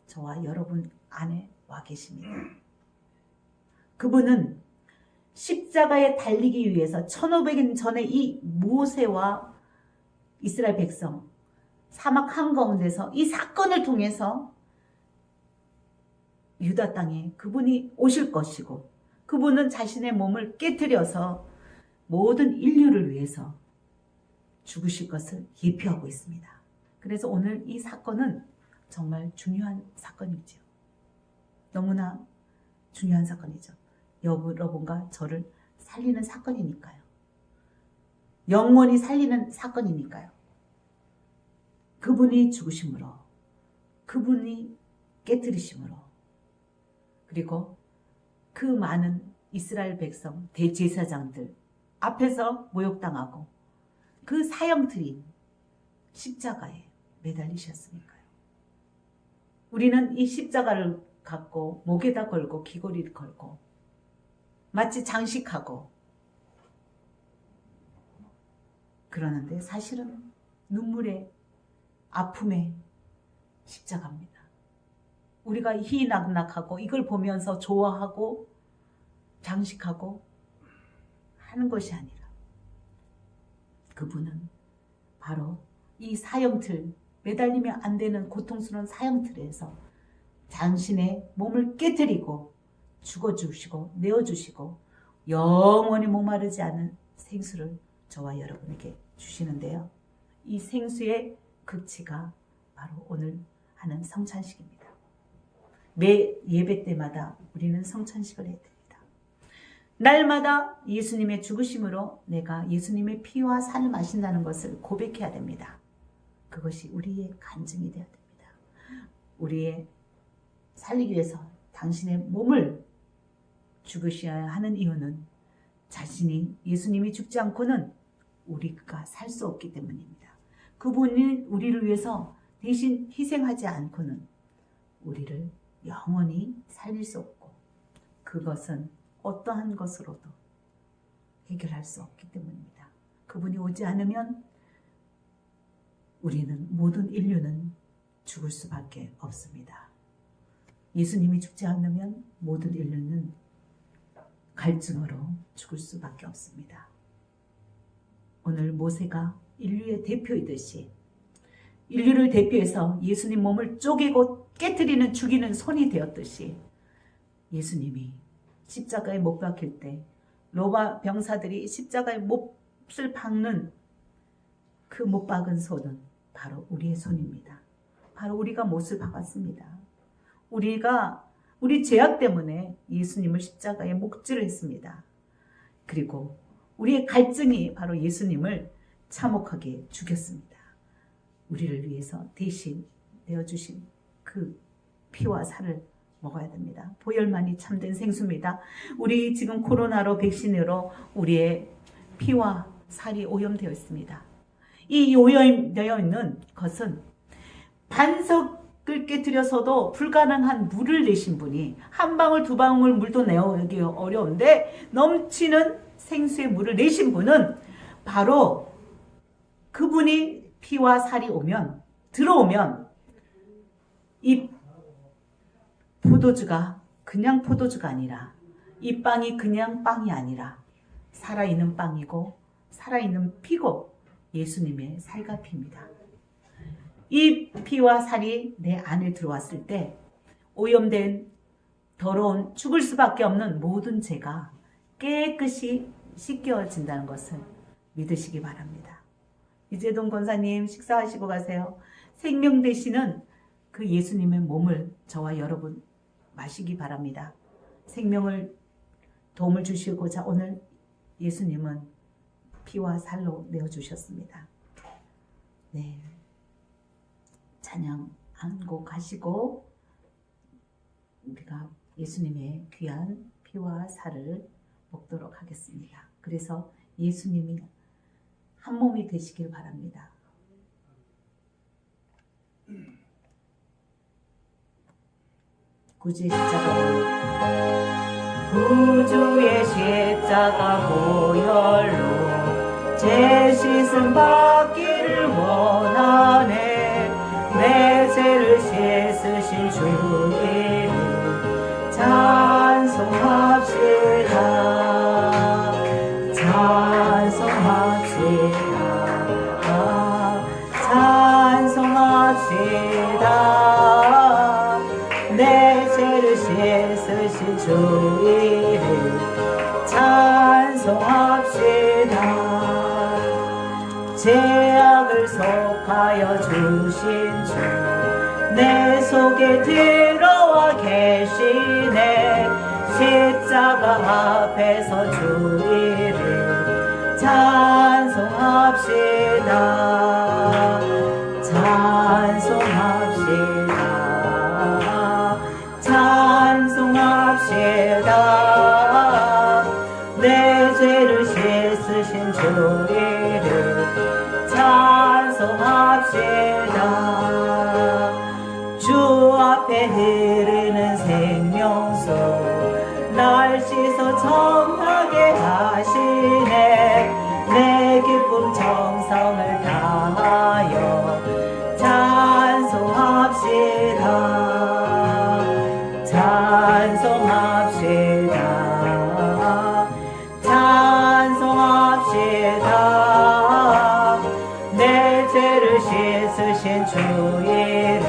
S1: 저와 여러분 안에 와 계십니다. 그분은 십자가에 달리기 위해서 1500년 전에 이 모세와 이스라엘 백성 사막 한가운데서 이 사건을 통해서 유다 땅에 그분이 오실 것이고 그분은 자신의 몸을 깨트려서 모든 인류를 위해서 죽으실 것을 예표하고 있습니다. 그래서 오늘 이 사건은 정말 중요한 사건이죠. 너무나 중요한 사건이죠. 여러분과 저를 살리는 사건이니까요. 영원히 살리는 사건이니까요. 그분이 죽으심으로, 그분이 깨트리심으로, 그리고 그 많은 이스라엘 백성, 대제사장들 앞에서 모욕당하고 그 사형들이 십자가에 매달리셨으니까요. 우리는 이 십자가를 갖고 목에다 걸고 귀걸이를 걸고 마치 장식하고 그러는데 사실은 눈물의 아픔의 십자가입니다. 우리가 희낙낙하고 이걸 보면서 좋아하고 장식하고 하는 것이 아니라 그분은 바로 이 사형틀, 매달리면 안 되는 고통스러운 사형틀에서 당신의 몸을 깨뜨리고 죽어주시고 내어주시고 영원히 목마르지 않은 생수를 저와 여러분에게 주시는데요. 이 생수의 극치가 바로 오늘 하는 성찬식입니다. 매 예배 때마다 우리는 성찬식을 해야 됩니다. 날마다 예수님의 죽으심으로 내가 예수님의 피와 살을 마신다는 것을 고백해야 됩니다. 그것이 우리의 간증이 되어야 됩니다. 우리의 살리기 위해서 당신의 몸을 죽으셔야 하는 이유는 자신이 예수님이 죽지 않고는 우리가 살 수 없기 때문입니다. 그분이 우리를 위해서 대신 희생하지 않고는 우리를 영원히 살릴 수 없고 그것은 어떠한 것으로도 해결할 수 없기 때문입니다. 그분이 오지 않으면 우리는 모든 인류는 죽을 수밖에 없습니다. 예수님이 죽지 않으면 모든 인류는 갈증으로 죽을 수밖에 없습니다. 오늘 모세가 인류의 대표이듯이 인류를 대표해서 예수님 몸을 쪼개고 깨트리는 죽이는 손이 되었듯이 예수님이 십자가에 못 박힐 때 로마 병사들이 십자가에 못을 박는 그 못 박은 손은 바로 우리의 손입니다. 바로 우리가 못을 박았습니다. 우리가 우리 죄악 때문에 예수님을 십자가에 목질을 했습니다. 그리고 우리의 갈증이 바로 예수님을 참혹하게 죽였습니다. 우리를 위해서 대신 내어주신 그 피와 살을 먹어야 됩니다. 보혈만이 참된 생수입니다. 우리 지금 코로나로 백신으로 우리의 피와 살이 오염되어 있습니다. 이 오염되어 있는 것은 반석을 깨뜨려서도 불가능한 물을 내신 분이 한 방울 두 방울 물도 내기 어려운데 넘치는 생수의 물을 내신 분은 바로 그분이 피와 살이 들어오면 이 포도주가 그냥 포도주가 아니라 이 빵이 그냥 빵이 아니라 살아있는 빵이고 살아있는 피고 예수님의 살과 피입니다. 이 피와 살이 내 안에 들어왔을 때 오염된 더러운 죽을 수밖에 없는 모든 죄가 깨끗이 씻겨진다는 것을 믿으시기 바랍니다. 이재동 권사님 식사하시고 가세요. 생명 되시는 그 예수님의 몸을 저와 여러분 마시기 바랍니다. 생명을 도움을 주시고자 오늘 예수님은 피와 살로 내어주셨습니다. 네, 찬양 한 곡 하시고 우리가 예수님의 귀한 피와 살을 먹도록 하겠습니다. 그래서 예수님이 한 몸이 되시길 바랍니다. 구주의 십자가 보혈로 제 씻음 받기를 원하네. 내 죄를 씻으신 주 이름 찬송합시다. 찬송합시다. 내 죄를 씻으신 주 이름 찬송합시다. 죄악을 속하여 주신 주 내 속에 들어와 계시네. 십자가 앞에서 주 이름 찬송합시다. 찬송합시다. 내 죄를 씻으신 주 이름 찬송합시다. 주 앞에 흐르는 생명수 날 씻어 정하게 하시네. 내 기쁨 정성을 다하여 찬송합시다. 찬송합시다. 내 죄를 씻으신 주 이름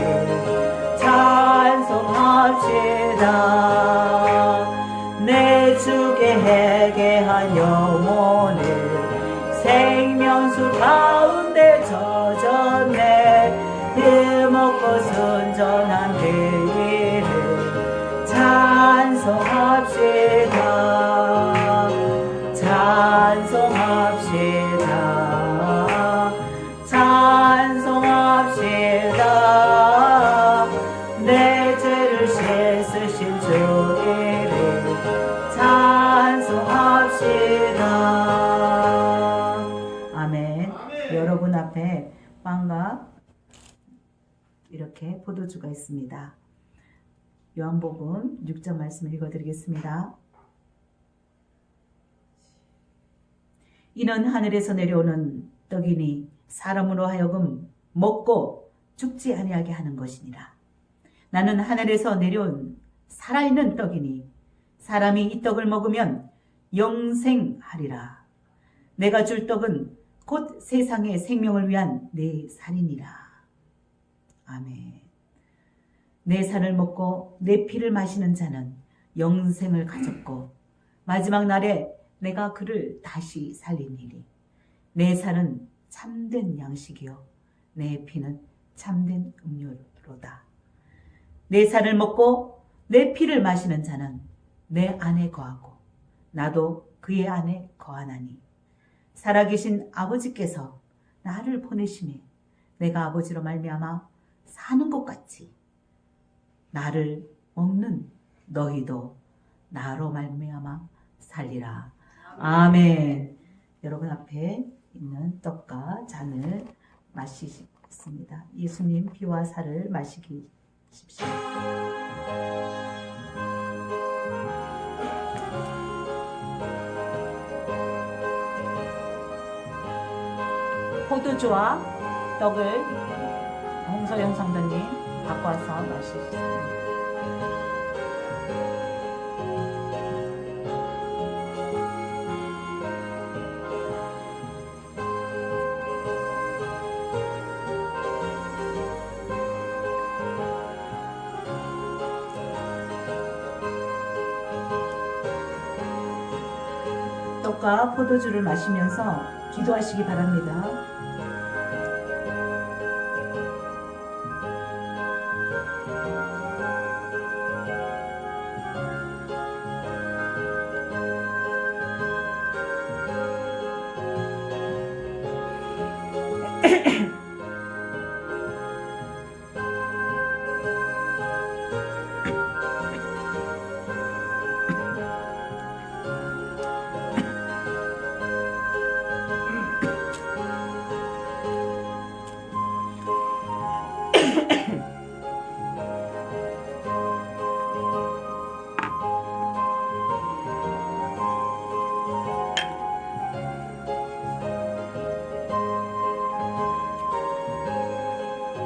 S1: 찬송합시다. 내 주께 회개한 영혼을 생명수 가운데 젖었네. 흠없고 순전한 그 이름 찬송합시다. 찬송합시다. 내 죄를 씻으신 주 이름 찬송합시다. 아멘. 여러분 앞에 빵과 이렇게 포도주가 있습니다. 요한복음 6장 말씀을 읽어드리겠습니다. 이는 하늘에서 내려오는 떡이니 사람으로 하여금 먹고 죽지 아니하게 하는 것이니라. 나는 하늘에서 내려온 살아있는 떡이니 사람이 이 떡을 먹으면 영생하리라. 내가 줄 떡은 곧 세상의 생명을 위한 내 살이니라. 아멘. 내 살을 먹고 내 피를 마시는 자는 영생을 가졌고 마지막 날에 내가 그를 다시 살리니리. 내 살은 참된 양식이요 내 피는 참된 음료로다. 내 살을 먹고 내 피를 마시는 자는 내 안에 거하고 나도 그의 안에 거하나니 살아계신 아버지께서 나를 보내심에 내가 아버지로 말미암아 사는 것 같이 나를 먹는 너희도 나로 말미암아 살리라. 아멘. 여러분 앞에 있는 떡과 잔을 마시겠습니다. 예수님 피와 살을 마시십시오. 포도주와 떡을 홍서영 성도님 갖고 와서 마시겠습니다. 떡과 포도주를 마시면서 기도하시기 바랍니다.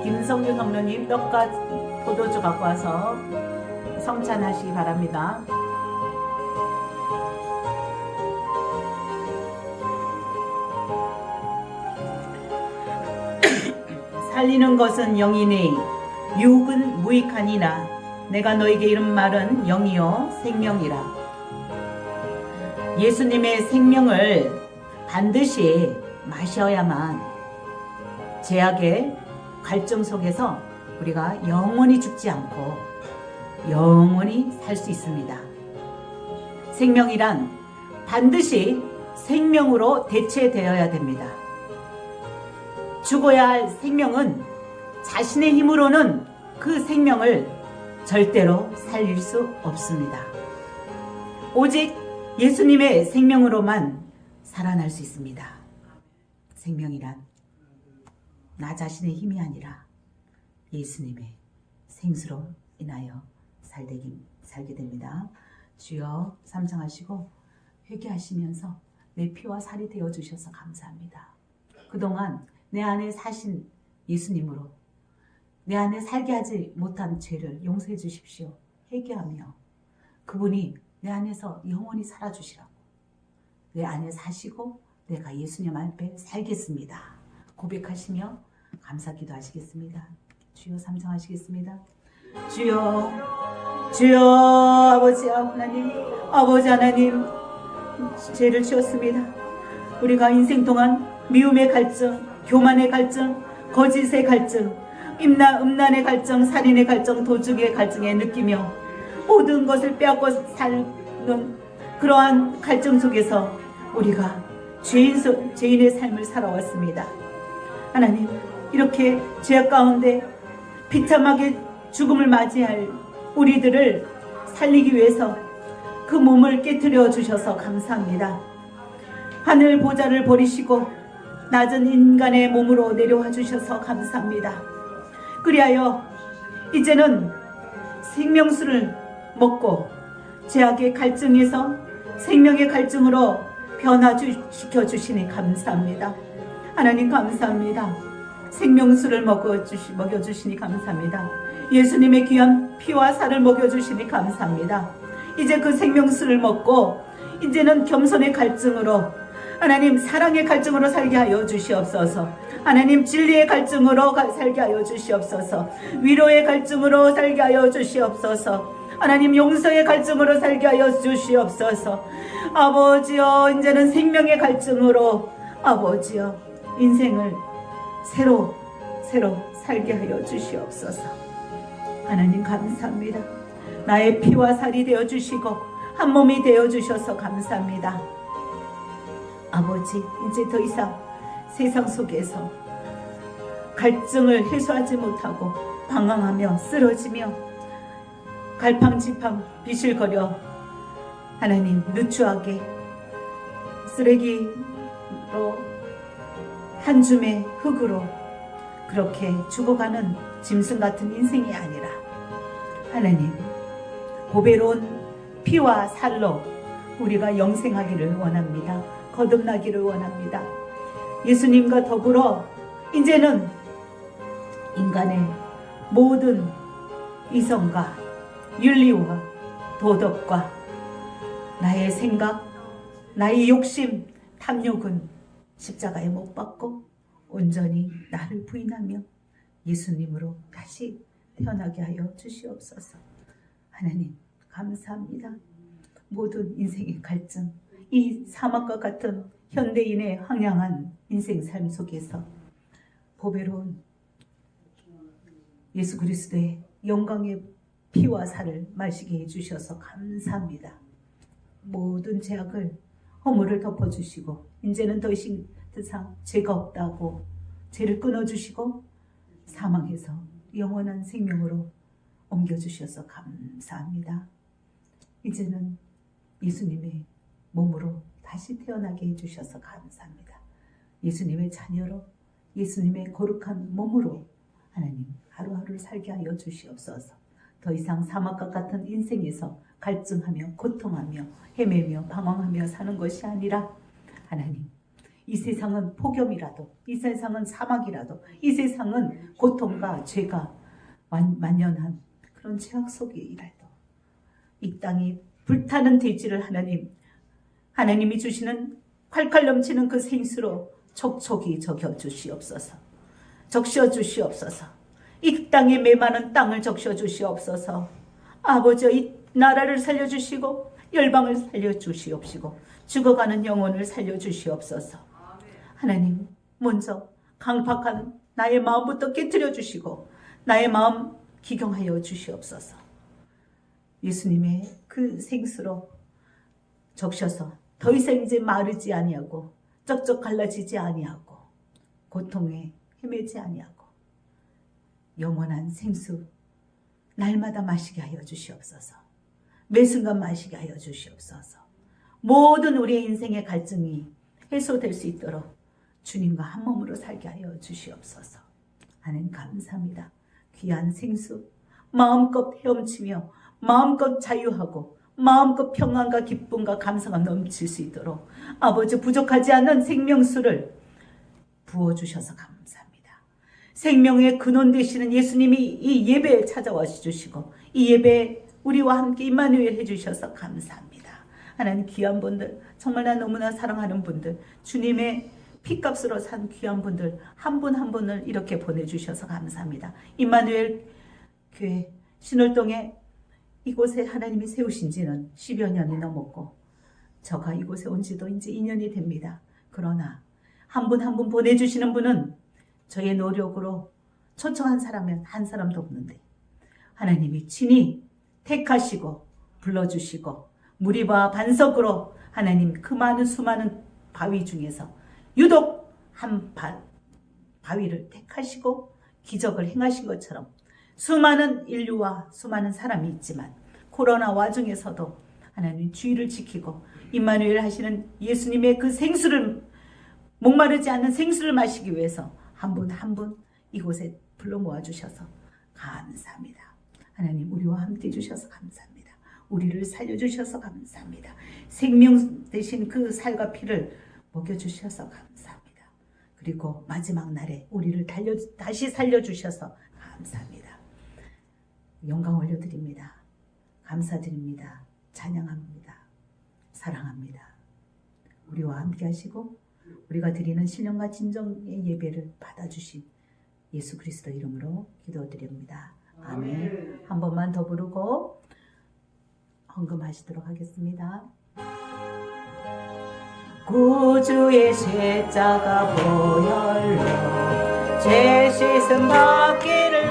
S1: 김성규 성도님 떡과 포도주 갖고 와서 성찬하시기 바랍니다. 살리는 것은 영이니 육은 무익하니라. 내가 너에게 이른 말은 영이요 생명이라. 예수님의 생명을 반드시 마셔야만 죄악의 갈증 속에서 우리가 영원히 죽지 않고 영원히 살 수 있습니다. 생명이란 반드시 생명으로 대체되어야 됩니다. 죽어야 할 생명은 자신의 힘으로는 그 생명을 절대로 살릴 수 없습니다. 오직 예수님의 생명으로만 살아날 수 있습니다. 생명이란 나 자신의 힘이 아니라 예수님의 생수로 인하여 살게 됩니다. 주여 삼창하시고 회개하시면서 내 피와 살이 되어주셔서 감사합니다. 그동안 내 안에 사신 예수님으로 내 안에 살게 하지 못한 죄를 용서해 주십시오. 회개하며 그분이 내 안에서 영원히 살아주시라고 내 안에 사시고 내가 예수님 앞에 살겠습니다. 고백하시며 감사 기도하시겠습니다. 주여 삼창하시겠습니다. 주여 주여 아버지 하나님 아버지 하나님 죄를 지었습니다. 우리가 인생 동안 미움의 갈증 교만의 갈증 거짓의 갈증 음란의 갈증 살인의 갈증 도둑의 갈증에 느끼며 모든 것을 빼앗고 사는 그러한 갈증 속에서 우리가 죄인의 삶을 살아왔습니다. 하나님 이렇게 죄악 가운데 비참하게 죽음을 맞이할 우리들을 살리기 위해서 그 몸을 깨트려 주셔서 감사합니다. 하늘 보좌를 버리시고 낮은 인간의 몸으로 내려와 주셔서 감사합니다. 그리하여 이제는 생명수를 먹고 죄악의 갈증에서 생명의 갈증으로 변화시켜 주시니 감사합니다. 하나님 감사합니다. 생명수를 먹여주시니 감사합니다. 예수님의 귀한 피와 살을 먹여주시니 감사합니다. 이제 그 생명수를 먹고 이제는 겸손의 갈증으로 하나님 사랑의 갈증으로 살게 하여 주시옵소서. 하나님 진리의 갈증으로 살게 하여 주시옵소서. 위로의 갈증으로 살게 하여 주시옵소서. 하나님 용서의 갈증으로 살게 하여 주시옵소서. 아버지여, 이제는 생명의 갈증으로 아버지여 인생을 새로 살게 하여 주시옵소서. 하나님 감사합니다. 나의 피와 살이 되어 주시고 한 몸이 되어 주셔서 감사합니다. 아버지, 이제 더 이상 세상 속에서 갈증을 해소하지 못하고 방황하며 쓰러지며 갈팡질팡 비실거려 하나님 누추하게 쓰레기로 한 줌의 흙으로 그렇게 죽어가는 짐승 같은 인생이 아니라 하나님 보배로운 피와 살로 우리가 영생하기를 원합니다. 거듭나기를 원합니다. 예수님과 더불어 이제는 인간의 모든 이성과 윤리와 도덕과 나의 생각, 나의 욕심, 탐욕은 십자가에 못 박고 온전히 나를 부인하며 예수님으로 다시 태어나게 하여 주시옵소서. 하나님 감사합니다. 모든 인생의 갈증, 이 사막과 같은 현대인의 황량한 인생 삶 속에서 보배로운 예수 그리스도의 영광의 피와 살을 마시게 해주셔서 감사합니다. 모든 죄악을 허물을 덮어주시고 이제는 더 이상 죄가 없다고 죄를 끊어주시고 사망해서 영원한 생명으로 옮겨주셔서 감사합니다. 이제는 예수님의 몸으로 다시 태어나게 해주셔서 감사합니다. 예수님의 자녀로 예수님의 거룩한 몸으로 하나님 하루하루를 살게 하여 주시옵소서. 더 이상 사막과 같은 인생에서 갈증하며 고통하며 헤매며 방황하며 사는 것이 아니라 하나님 이 세상은 폭염이라도 이 세상은 사막이라도 이 세상은 고통과 죄가 만연한 그런 죄악 속이라도 이 땅이 불타는 대지를 하나님이 주시는 칼칼 넘치는 그 생수로 촉촉히 적셔주시옵소서. 적셔주시옵소서. 이 땅에 메마른 땅을 적셔주시옵소서. 아버지 이 나라를 살려주시고 열방을 살려주시옵시고 죽어가는 영혼을 살려주시옵소서. 하나님 먼저 강팍한 나의 마음부터 깨트려 주시고 나의 마음 기경하여 주시옵소서. 예수님의 그 생수로 적셔서 더 이상 이제 마르지 아니하고 쩍쩍 갈라지지 아니하고 고통에 헤매지 아니하고 영원한 생수 날마다 마시게 하여 주시옵소서. 매 순간 마시게 하여 주시옵소서. 모든 우리의 인생의 갈증이 해소될 수 있도록 주님과 한 몸으로 살게 하여 주시옵소서. 하나님 감사합니다. 귀한 생수 마음껏 헤엄치며 마음껏 자유하고 마음껏 평안과 기쁨과 감사가 넘칠 수 있도록 아버지 부족하지 않는 생명수를 부어주셔서 감사합니다. 생명의 근원 되시는 예수님이 이 예배에 찾아와 주시고 이 예배에 우리와 함께 임마누엘 해주셔서 감사합니다. 하나님 귀한 분들 정말 나 너무나 사랑하는 분들 주님의 피값으로 산 귀한 분들 한 분 한 분을 이렇게 보내주셔서 감사합니다. 임마누엘 교회 신월동에 이곳에 하나님이 세우신 지는 10여 년이 넘었고 저가 이곳에 온 지도 이제 2년이 됩니다. 그러나 한 분 한 분 보내주시는 분은 저의 노력으로 초청한 사람은 한 사람도 없는데 하나님이 친히 택하시고 불러주시고 무리와 반석으로 하나님 그 많은 수많은 바위 중에서 유독 한 바위를 택하시고 기적을 행하신 것처럼 수많은 인류와 수많은 사람이 있지만 코로나 와중에서도 하나님 주의를 지키고 임마누엘 하시는 예수님의 그 생수를 목마르지 않는 생수를 마시기 위해서 한 분 한 분 이곳에 불러 모아주셔서 감사합니다. 하나님 우리와 함께 주셔서 감사합니다. 우리를 살려주셔서 감사합니다. 생명 대신 그 살과 피를 먹여주셔서 감사합니다. 그리고 마지막 날에 우리를 다시 살려주셔서 감사합니다. 영광 올려드립니다. 감사드립니다. 찬양합니다. 사랑합니다. 우리와 함께 하시고 우리가 드리는 신령과 진정의 예배를 받아주신 예수 그리스도 이름으로 기도드립니다. 아멘. 한 번만 더 부르고 헌금하시도록 하겠습니다. 구주의 십자가 보혈로 죄 씻음 받기를